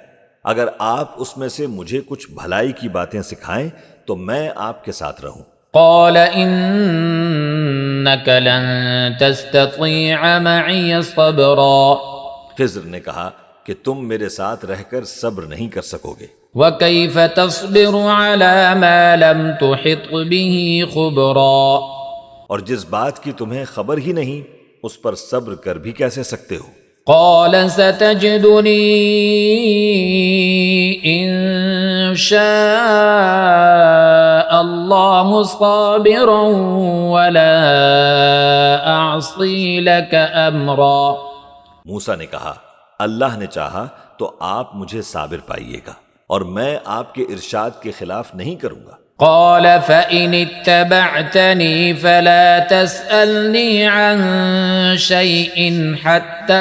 اگر آپ اس میں سے مجھے کچھ بھلائی کی باتیں سکھائیں تو میں آپ کے ساتھ رہوں۔ قال إنك لن تستطيع معي صبرا۔ خضر نے کہا کہ تم میرے ساتھ رہ کر صبر نہیں کر سکو گے۔ وكيف تصبر على ما لم تحط به خبرا۔ اور جس بات کی تمہیں خبر ہی نہیں اس پر صبر کر بھی کیسے سکتے ہو؟ قال ستجدني إن شاء الله صابرا ولا أعصي لك أمرا۔ موسیٰ نے کہا اللہ نے چاہا تو آپ مجھے صابر پائیے گا، اور میں آپ کے ارشاد کے خلاف نہیں کروں گا۔ قال فإن اتبعتني فلا تسألني عن شيء حتى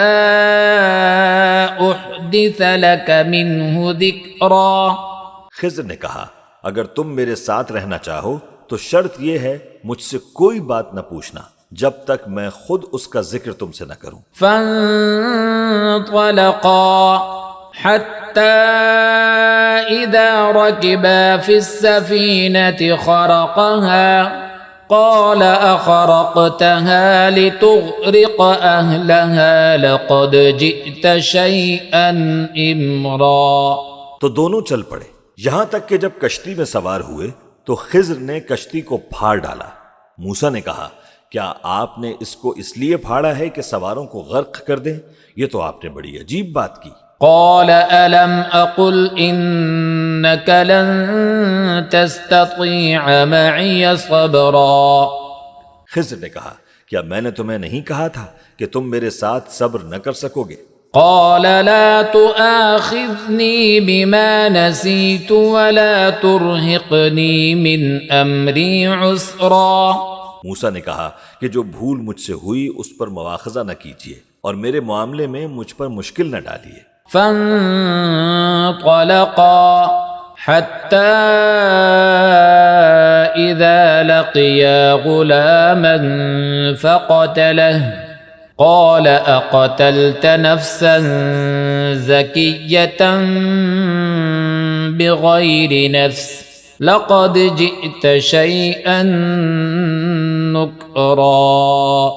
أحدث لك منه ذكرا۔ خضر نے کہا اگر تم میرے ساتھ رہنا چاہو تو شرط یہ ہے مجھ سے کوئی بات نہ پوچھنا جب تک میں خود اس کا ذکر تم سے نہ کروں۔ فانطلقا حتى إذا ركبا في السفينة خرقها قال أخرقتها لتغرق أهلها لقد جئت شيئا إمرا۔ تو دونوں چل پڑے یہاں تک کہ جب کشتی میں سوار ہوئے تو خضر نے کشتی کو پھاڑ ڈالا۔ موسیٰ نے کہا کیا آپ نے اس کو اس لیے پھاڑا ہے کہ سواروں کو غرق کر دیں؟ یہ تو آپ نے بڑی عجیب بات کی۔ قال ألم أقل إنك لن تستطيع معي صبرا۔ خضر نے کہا کیا میں نے تمہیں نہیں کہا تھا کہ تم میرے ساتھ صبر نہ کر سکو گے؟ قال لا تؤاخذني بما نسيت ولا ترهقني من أمري عسرا۔ موسیٰ نے کہا کہ جو بھول مجھ سے ہوئی اس پر مواخذہ نہ کیجیے اور میرے معاملے میں مجھ پر مشکل نہ ڈالیے۔ فانطلقا حتى إذا لقيا غلاما فقتله قال أقتلت نفسا زكية بغير نفس لقد جئت شيئا نكرا۔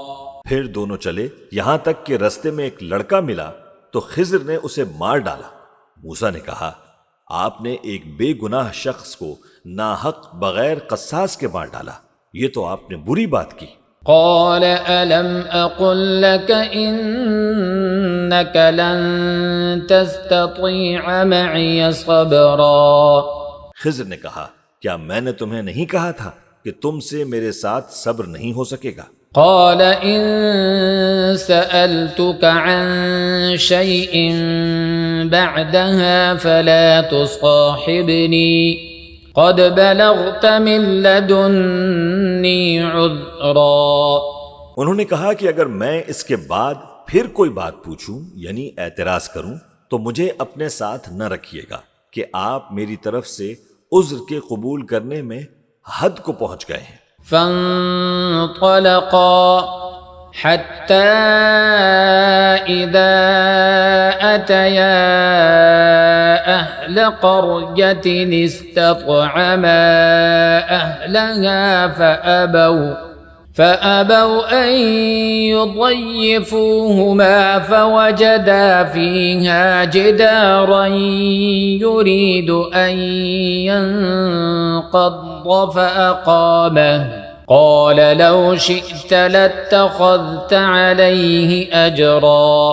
پھر دونوں چلے یہاں تک کہ رستے میں ایک لڑکا ملا تو خضر نے اسے مار ڈالا۔ موسیٰ نے کہا آپ نے ایک بے گناہ شخص کو ناحق بغیر قصاص کے مار ڈالا، یہ تو آپ نے بری بات کی۔ قال ألم أقل لك إنك لن تستطيع معي صبرا۔ خضر نے کہا کیا میں نے تمہیں نہیں کہا تھا کہ تم سے میرے ساتھ صبر نہیں ہو سکے گا؟ قال إن سألتك عن شيء بعدها فلا تصاحبني قد بلغت من لدني عذرا۔ انہوں نے کہا کہ اگر میں اس کے بعد پھر کوئی بات پوچھوں یعنی اعتراض کروں تو مجھے اپنے ساتھ نہ رکھیے گا کہ آپ میری طرف سے عذر کے قبول کرنے میں حد کو پہنچ گئے ہیں۔ فانطلقا حتى إذا أتيا أهل قرية استطعما أهلها فأبوا أن يضيفوهما فوجدا فيها جدارا يريد أن ينقض فأقامه قال لو شئت لاتخذت عليه أجرا۔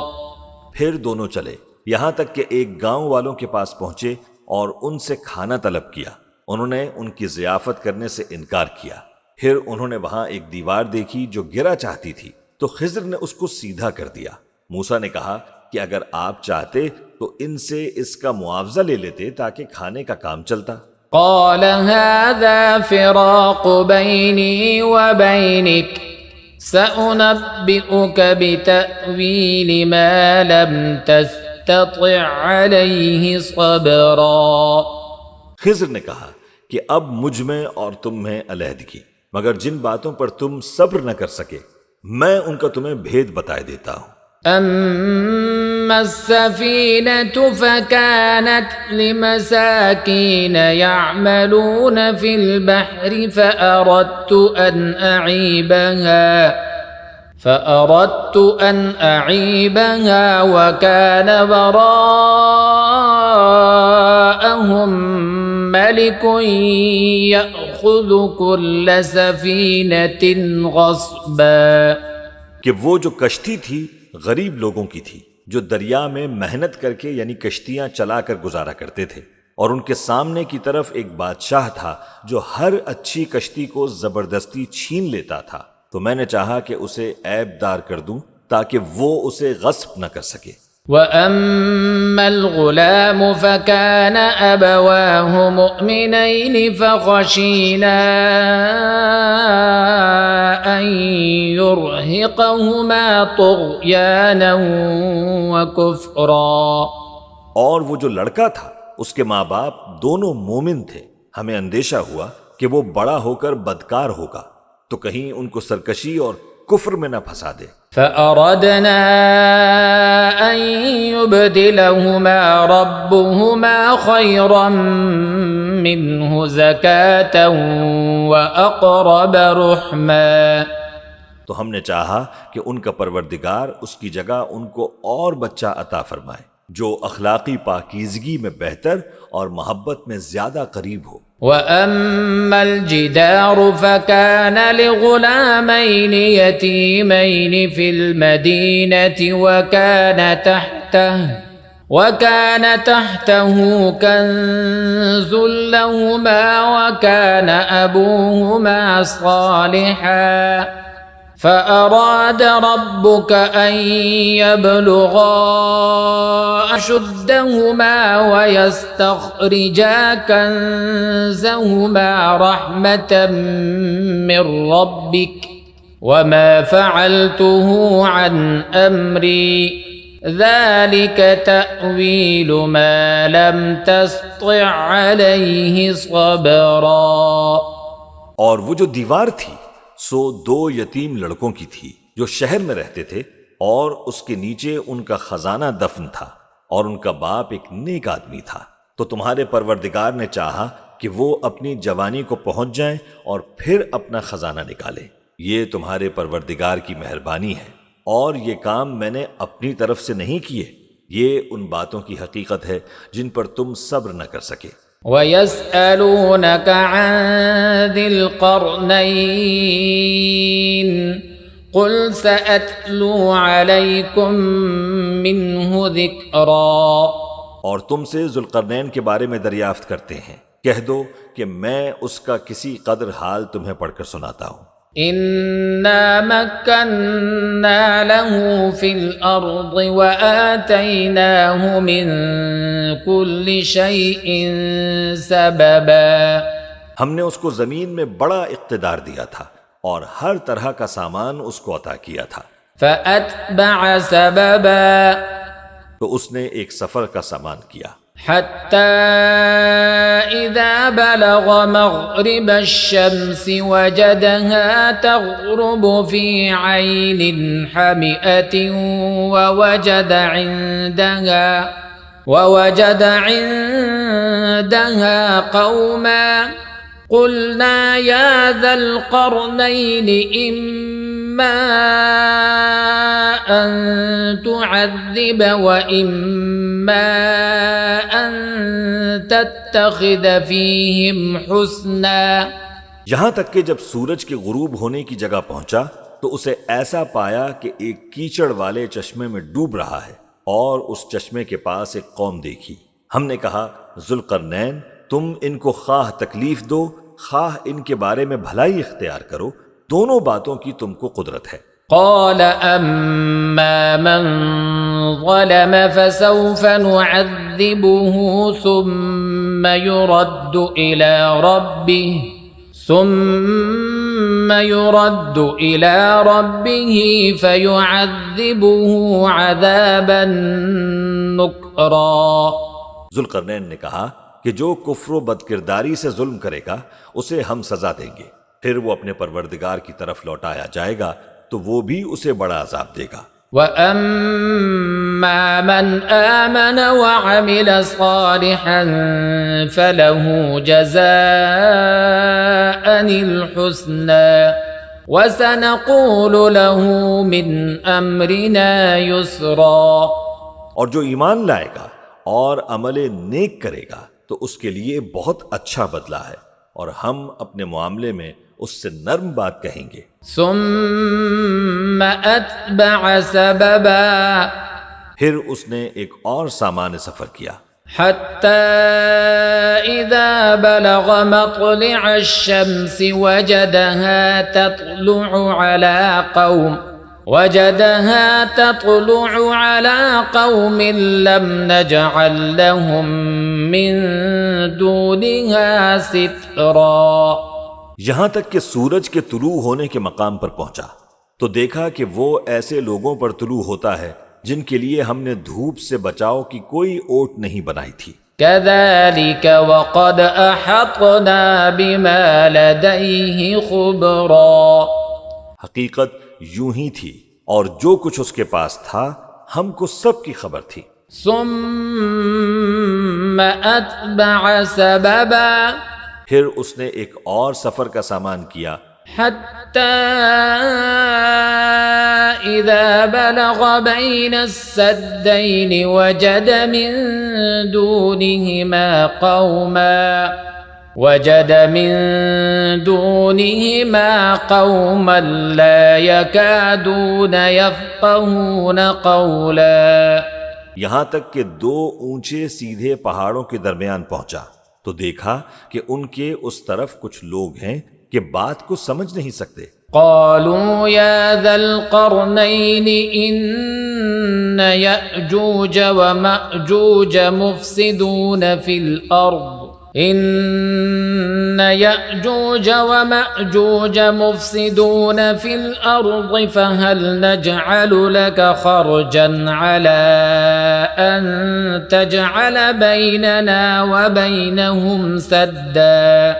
پھر دونوں چلے یہاں تک کہ ایک گاؤں والوں کے پاس پہنچے اور ان سے کھانا طلب کیا۔ انہوں نے ان کی ضیافت کرنے سے انکار کیا۔ پھر انہوں نے وہاں ایک دیوار دیکھی جو گرا چاہتی تھی تو خضر نے اس کو سیدھا کر دیا۔ موسیٰ نے کہا کہ اگر آپ چاہتے تو ان سے اس کا معاوضہ لے لیتے تاکہ کھانے کا کام چلتا۔ قال هذا فراق بيني وبينك سأنبئك بتأويل ما لم تستطع عليه صبرا۔ خضر نے کہا کہ اب مجھ میں اور تم میں علیحدگی، مگر جن باتوں پر تم صبر نہ کر سکے میں ان کا تمہیں بھید بتائے دیتا ہوں۔ أما السفينة فكانت لمساكين يعملون في البحر فأردت أن أعيبها وكان وراءهم ملك يأخذ كل سفينة غصبا۔ کہ وہ جو کشتی تھی غریب لوگوں کی تھی جو دریا میں محنت کر کے یعنی کشتیاں چلا کر گزارا کرتے تھے، اور ان کے سامنے کی طرف ایک بادشاہ تھا جو ہر اچھی کشتی کو زبردستی چھین لیتا تھا، تو میں نے چاہا کہ اسے عیب دار کر دوں تاکہ وہ اسے غصب نہ کر سکے۔ وأما الغلام فكان أبواه مؤمنين فخشينا أن يرهقهما طغيانا وكفرا، اور وہ جو لڑکا تھا اس کے ماں باپ دونوں مومن تھے، ہمیں اندیشہ ہوا کہ وہ بڑا ہو کر بدکار ہوگا تو کہیں ان کو سرکشی اور کفر میں نہ پھنسا دے۔ فأردنا أن يبدلهما ربهما خيرا منه زكاة وأقرب رحما، تو ہم نے چاہا کہ ان کا پروردگار اس کی جگہ ان کو اور بچہ عطا فرمائے جو اخلاقی پاکیزگی میں بہتر اور محبت میں زیادہ قریب ہو۔ وأما الجدار فكان لغلامين يتيمين في المدينة وكان تحته كنز لهما وكان أبوهما صالحا فأراد ربك أن يبلغا أشدهما ويستخرجا كنزهما رحمة من ربك وما فعلته عن أمري ذلك تأويل ما لم تسطع عليه صبرا۔ اور وہ جو دیوار تھی سو دو یتیم لڑکوں کی تھی جو شہر میں رہتے تھے، اور اس کے نیچے ان کا خزانہ دفن تھا، اور ان کا باپ ایک نیک آدمی تھا، تو تمہارے پروردگار نے چاہا کہ وہ اپنی جوانی کو پہنچ جائیں اور پھر اپنا خزانہ نکالیں۔ یہ تمہارے پروردگار کی مہربانی ہے، اور یہ کام میں نے اپنی طرف سے نہیں کیے، یہ ان باتوں کی حقیقت ہے جن پر تم صبر نہ کر سکے۔ وَيَسْأَلُونَكَ عَنْ ذِي الْقَرْنَيْنِ قُلْ سَأَتْلُو عَلَيْكُمْ مِنْهُ ذِكْرًا، اور تم سے ذوالقرنین کے بارے میں دریافت کرتے ہیں، کہہ دو کہ میں اس کا کسی قدر حال تمہیں پڑھ کر سناتا ہوں۔ إِنَّا مَكَّنَّا لَهُ فِي الْأَرْضِ وَآتَيْنَاهُ مِنْ كُلِّ شَيْءٍ سَبَبًا، ہم نے اس کو زمین میں بڑا اقتدار دیا تھا اور ہر طرح کا سامان اس کو عطا کیا تھا۔ فَأَتْبَعَ سَبَبًا، تو اس نے ایک سفر کا سامان کیا، حتى إذا بلغ مغرب الشمس وجدها تغرب في عين حمئة ووجد عندها قوما قلنا يا ذا القرنين إما أن تعذب وإما أن تتخذ فيهم حسنا۔ یہاں تک کہ جب سورج کے غروب ہونے کی جگہ پہنچا تو اسے ایسا پایا کہ ایک کیچڑ والے چشمے میں ڈوب رہا ہے، اور اس چشمے کے پاس ایک قوم دیکھی۔ ہم نے کہا ذوالقرنین، تم ان کو خواہ تکلیف دو خواہ ان کے بارے میں بھلائی اختیار کرو، دونوں باتوں کی تم کو قدرت ہے۔ قال أما من ظلم فسوف نعذبه ثم يرد إلى ربه فيعذبه عذابا نكرا۔ ذوالقرنین نے کہا کہ جو کفر و بدکرداری سے ظلم کرے گا اسے ہم سزا دیں گے، پھر وہ اپنے پروردگار کی طرف لوٹایا جائے گا تو وہ بھی اسے بڑا عذاب دے گا۔ وَأَمَّا مَنْ آمَنَ وَعَمِلَ صَالِحًا فَلَهُ جَزَاءً الْحُسْنَى وَسَنَقُولُ لَهُ مِنْ أَمْرِنَا يُسْرًا۔ اور جو ایمان لائے گا اور عمل نیک کرے گا تو اس کے لیے بہت اچھا بدلہ ہے، اور ہم اپنے معاملے میں اس سے نرم بات کہیں گے۔ ثم أتبع سببا، پھر اس نے ایک اور سامان سفر کیا، حتى إذا بلغ مطلع الشمس وجدها تطلع على قوم وجدها تطلع على قوم لم نجعل لهم من دونها سترا۔ یہاں تک کہ سورج کے طلوع ہونے کے مقام پر پہنچا تو دیکھا کہ وہ ایسے لوگوں پر طلوع ہوتا ہے جن کے لیے ہم نے دھوپ سے بچاؤ کی کوئی اوٹ نہیں بنائی تھی۔ كذلك وقد أحطنا بما لديه خبرا۔ حقیقت یوں ہی تھی اور جو کچھ اس کے پاس تھا ہم کو سب کی خبر تھی۔ ثم أتبع سببا۔ پھر اس نے ایک اور سفر کا سامان کیا، حتى إذا بلغ بين السدين وجد من دونهما قوما لا يكادون يفقهون قولا۔ یہاں تک کہ دو اونچے سیدھے پہاڑوں کے درمیان پہنچا تو دیکھا کہ ان کے اس طرف کچھ لوگ ہیں کہ بات کو سمجھ نہیں سکتے۔ قالوا يا ذا القرنين إن يأجوج ومأجوج مفسدون في الأرض فهل نجعل لك خرجا على أن تجعل بيننا وبينهم سدا۔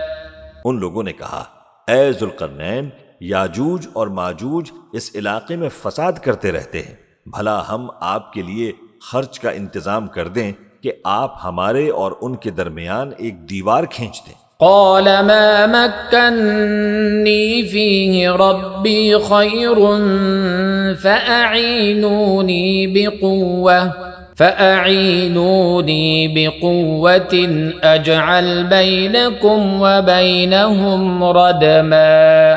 ان لوگوں نے کہا، اے ذوالقرنین، یاجوج اور ماجوج اس علاقے میں فساد کرتے رہتے ہیں، بھلا ہم آپ کے لیے خرچ کا انتظام کر دیں کہ آپ ہمارے اور ان کے درمیان ایک دیوار کھینچ دیں۔ قال ما مكنني فيه ربي خير فأعينوني بقوة أجعل بينكم وبينهم ردما۔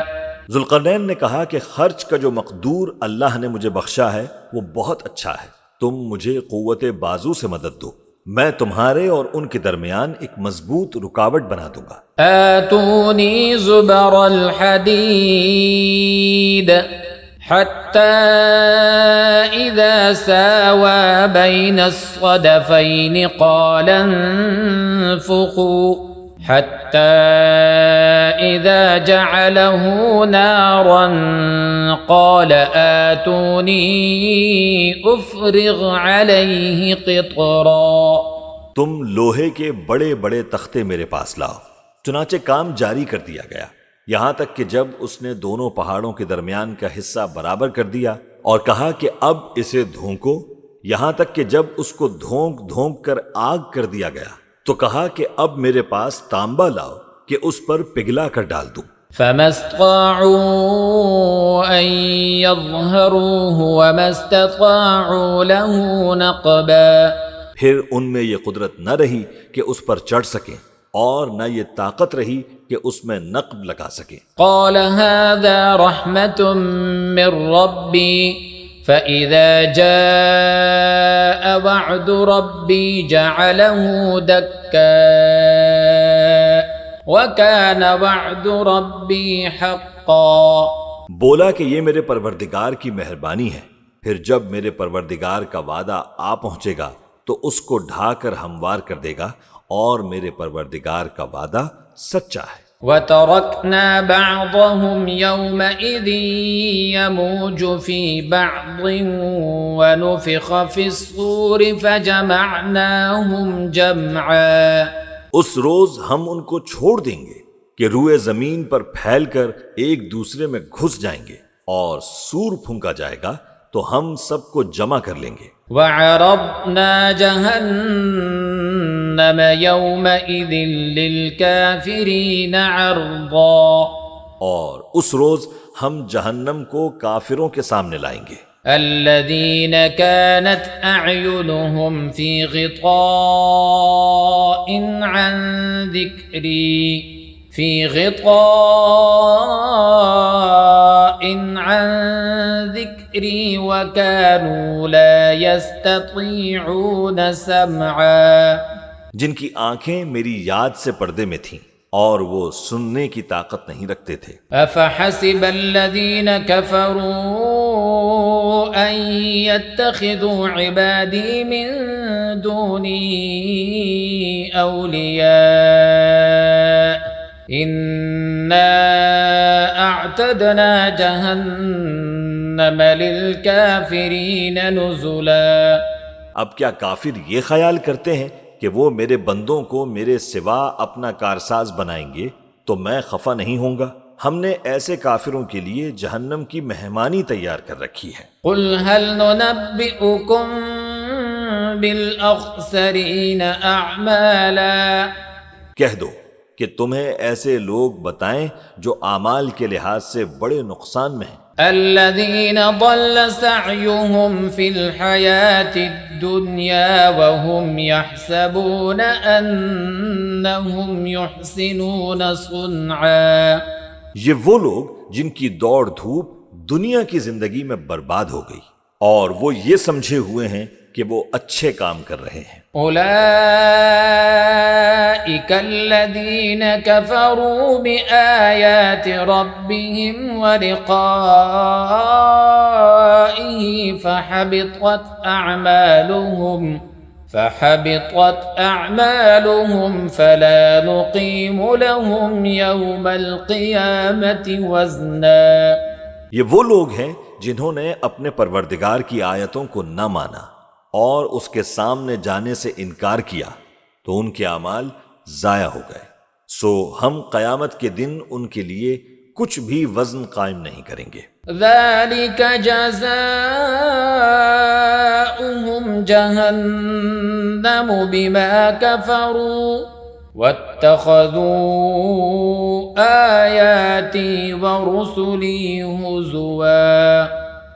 ذوالقرنین نے کہا کہ خرچ کا جو مقدور اللہ نے مجھے بخشا ہے وہ بہت اچھا ہے، تم مجھے قوت بازو سے مدد دو، میں تمہارے اور ان کے درمیان ایک مضبوط رکاوٹ بنا دوں گا۔ آتونی زبر الحدید حتى إذا ساوى بين الصدفين قال انفخوا حتى إذا جعله نارا قال آتوني أفرغ عليه قطرا۔ تم لوہے کے بڑے بڑے تختے میرے پاس لاؤ۔ چنانچہ کام جاری کر دیا گیا، یہاں تک کہ جب اس نے دونوں پہاڑوں کے درمیان کا حصہ برابر کر دیا اور کہا کہ اب اسے دھونکو، یہاں تک کہ جب اس کو دھونک دھونک کر آگ کر دیا گیا تو کہا کہ اب میرے پاس تانبا لاؤ کہ اس پر پگھلا کر ڈال دوں۔ فما استطاعوا أن يظهروه وما استطاعوا له نقبا۔ پھر ان میں یہ قدرت نہ رہی کہ اس پر چڑھ سکیں اور نہ یہ طاقت رہی کہ اس میں نقب لگا سکیں۔ قال هذا رحمة من ربي فإذا جاء وعد ربي جعله دكا وكان وعد ربي حقا۔ بولا کہ یہ میرے پروردگار کی مہربانی ہے، پھر جب میرے پروردگار کا وعدہ آ پہنچے گا تو اس کو ڈھا کر ہموار کر دے گا، اور میرے پروردگار کا وعدہ سچا ہے۔ وَتَرَكْنَا بَعْضَهُمْ يَوْمَئِذٍ يَمُوجُ فِي بَعْضٍ وَنُفِخَ فِي الصُّورِ فَجَمَعْنَاهُمْ جَمْعًا۔ اس روز ہم ان کو چھوڑ دیں گے کہ روئے زمین پر پھیل کر ایک دوسرے میں گھس جائیں گے، اور سور پھونکا جائے گا تو ہم سب کو جمع کر لیں گے۔ وَعَرَضْنَا جَهَنَّمَ يَوْمَئِذٍ لِلْكَافِرِينَ عَرْضًا۔ اور اس روز ہم جہنم کو کافروں کے سامنے لائیں گے۔ الَّذِينَ كَانَتْ أَعْيُنُهُمْ فِي غِطَاءٍ عَنْ ذِكْرِي وَكَانُوا لَا يَسْتَطِيعُونَ سَمْعًا۔ جن کی آنکھیں میری یاد سے پردے میں تھیں اور وہ سننے کی طاقت نہیں رکھتے تھے۔ أَفَحَسِبَ الَّذِينَ كَفَرُوا أن يتخذوا عبادي من دوني أولياء إنا أعتدنا جهنم للكافرين نزلا۔ اب کیا کافر یہ خیال کرتے ہیں کہ وہ میرے بندوں کو میرے سوا اپنا کارساز بنائیں گے تو میں خفا نہیں ہوں گا؟ ہم نے ایسے کافروں کے لیے جہنم کی مہمانی تیار کر رکھی ہے۔ قل هل ننبئكم بالأخسرين أعمالا، کہہ دو کہ تمہیں ایسے لوگ بتائیں جو اعمال کے لحاظ سے بڑے نقصان میں ہیں۔ الذين ضل سعيهم في الحياة الدنيا وهم يحسبون أنهم يحسنون صنعا، یہ وہ لوگ جن کی دوڑ دھوپ دنیا کی زندگی میں برباد ہو گئی اور وہ یہ سمجھے ہوئے ہیں کہ وہ اچھے کام کر رہے ہیں۔ أولئك الذين كفروا بآيات ربهم ولقائه فحبطت أعمالهم فلا نقيم لهم يوم القيامة وزنا۔ یہ وہ لوگ ہیں جنہوں نے اپنے پروردگار کی آیتوں کو نہ مانا اور اس کے سامنے جانے سے انکار کیا تو ان کے اعمال ضائع ہو گئے، سو ہم قیامت کے دن ان کے لیے کچھ بھی وزن قائم نہیں کریں گے۔ ذلك جزاؤهم جهنم بما كفروا واتخذوا آياتي ورسلي هزوا۔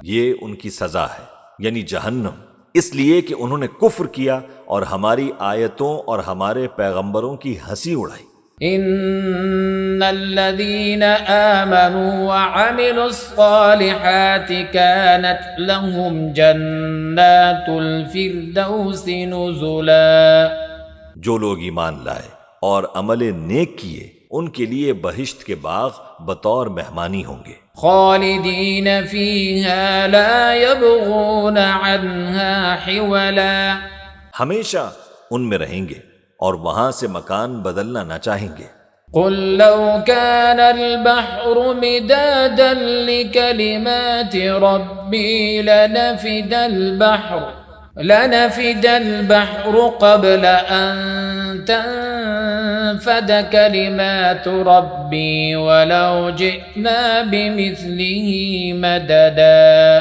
یہ ان کی سزا ہے، یعنی جہنم، اس لیے کہ انہوں نے کفر کیا اور ہماری آیتوں اور ہمارے پیغمبروں کی ہنسی اڑائی۔ ان الذين آمنوا وعملوا الصالحات كانت لهم جنات الفردوس نزلا۔ جو لوگ ایمان لائے اور عمل نیک کیے ان کے لیے بہشت کے باغ بطور مہمانی ہوں گے۔ خالدین فیہا لا یبغون عنہا حولا، ہمیشہ ان میں رہیں گے اور وہاں سے مکان بدلنا نہ چاہیں گے۔ قل لو كان البحر مدادا لكلمات ربي لنفد البحر قبل أن تنفد كلمات ربي ولو جئنا بمثله مددا۔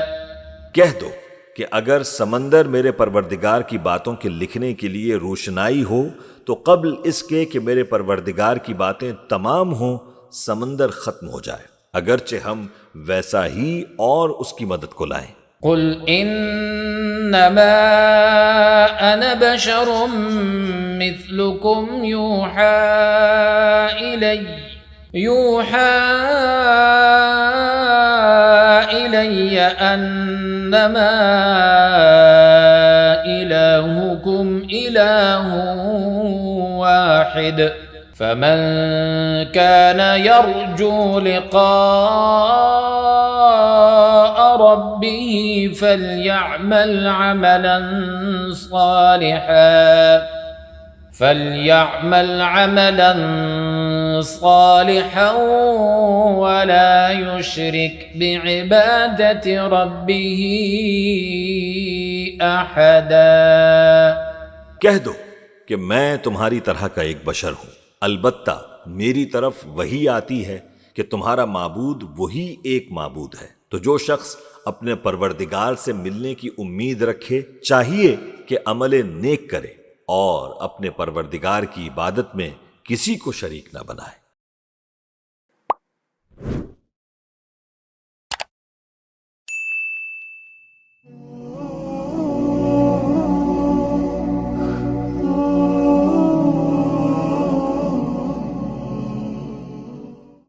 کہہ دو کہ اگر سمندر میرے پروردگار کی باتوں کے لکھنے کے لیے روشنائی ہو تو قبل اس کے کہ میرے پروردگار کی باتیں تمام ہوں سمندر ختم ہو جائے، اگرچہ ہم ویسا ہی اور اس کی مدد کو لائیں۔ قل انما انا بشر مثلكم يوحى الي انما الهكم اله واحد فمن كان يرجو لقاء ربه فليعمل عملا صالحا ولا يشرك بعبادة ربه أحدا۔ کہہ دو کہ میں تمہاری طرح کا ایک بشر ہوں، البتہ میری طرف وہی آتی ہے کہ تمہارا معبود وہی ایک معبود ہے، تو جو شخص اپنے پروردگار سے ملنے کی امید رکھے چاہیے کہ عمل نیک کرے اور اپنے پروردگار کی عبادت میں کسی کو شریک نہ بنائے۔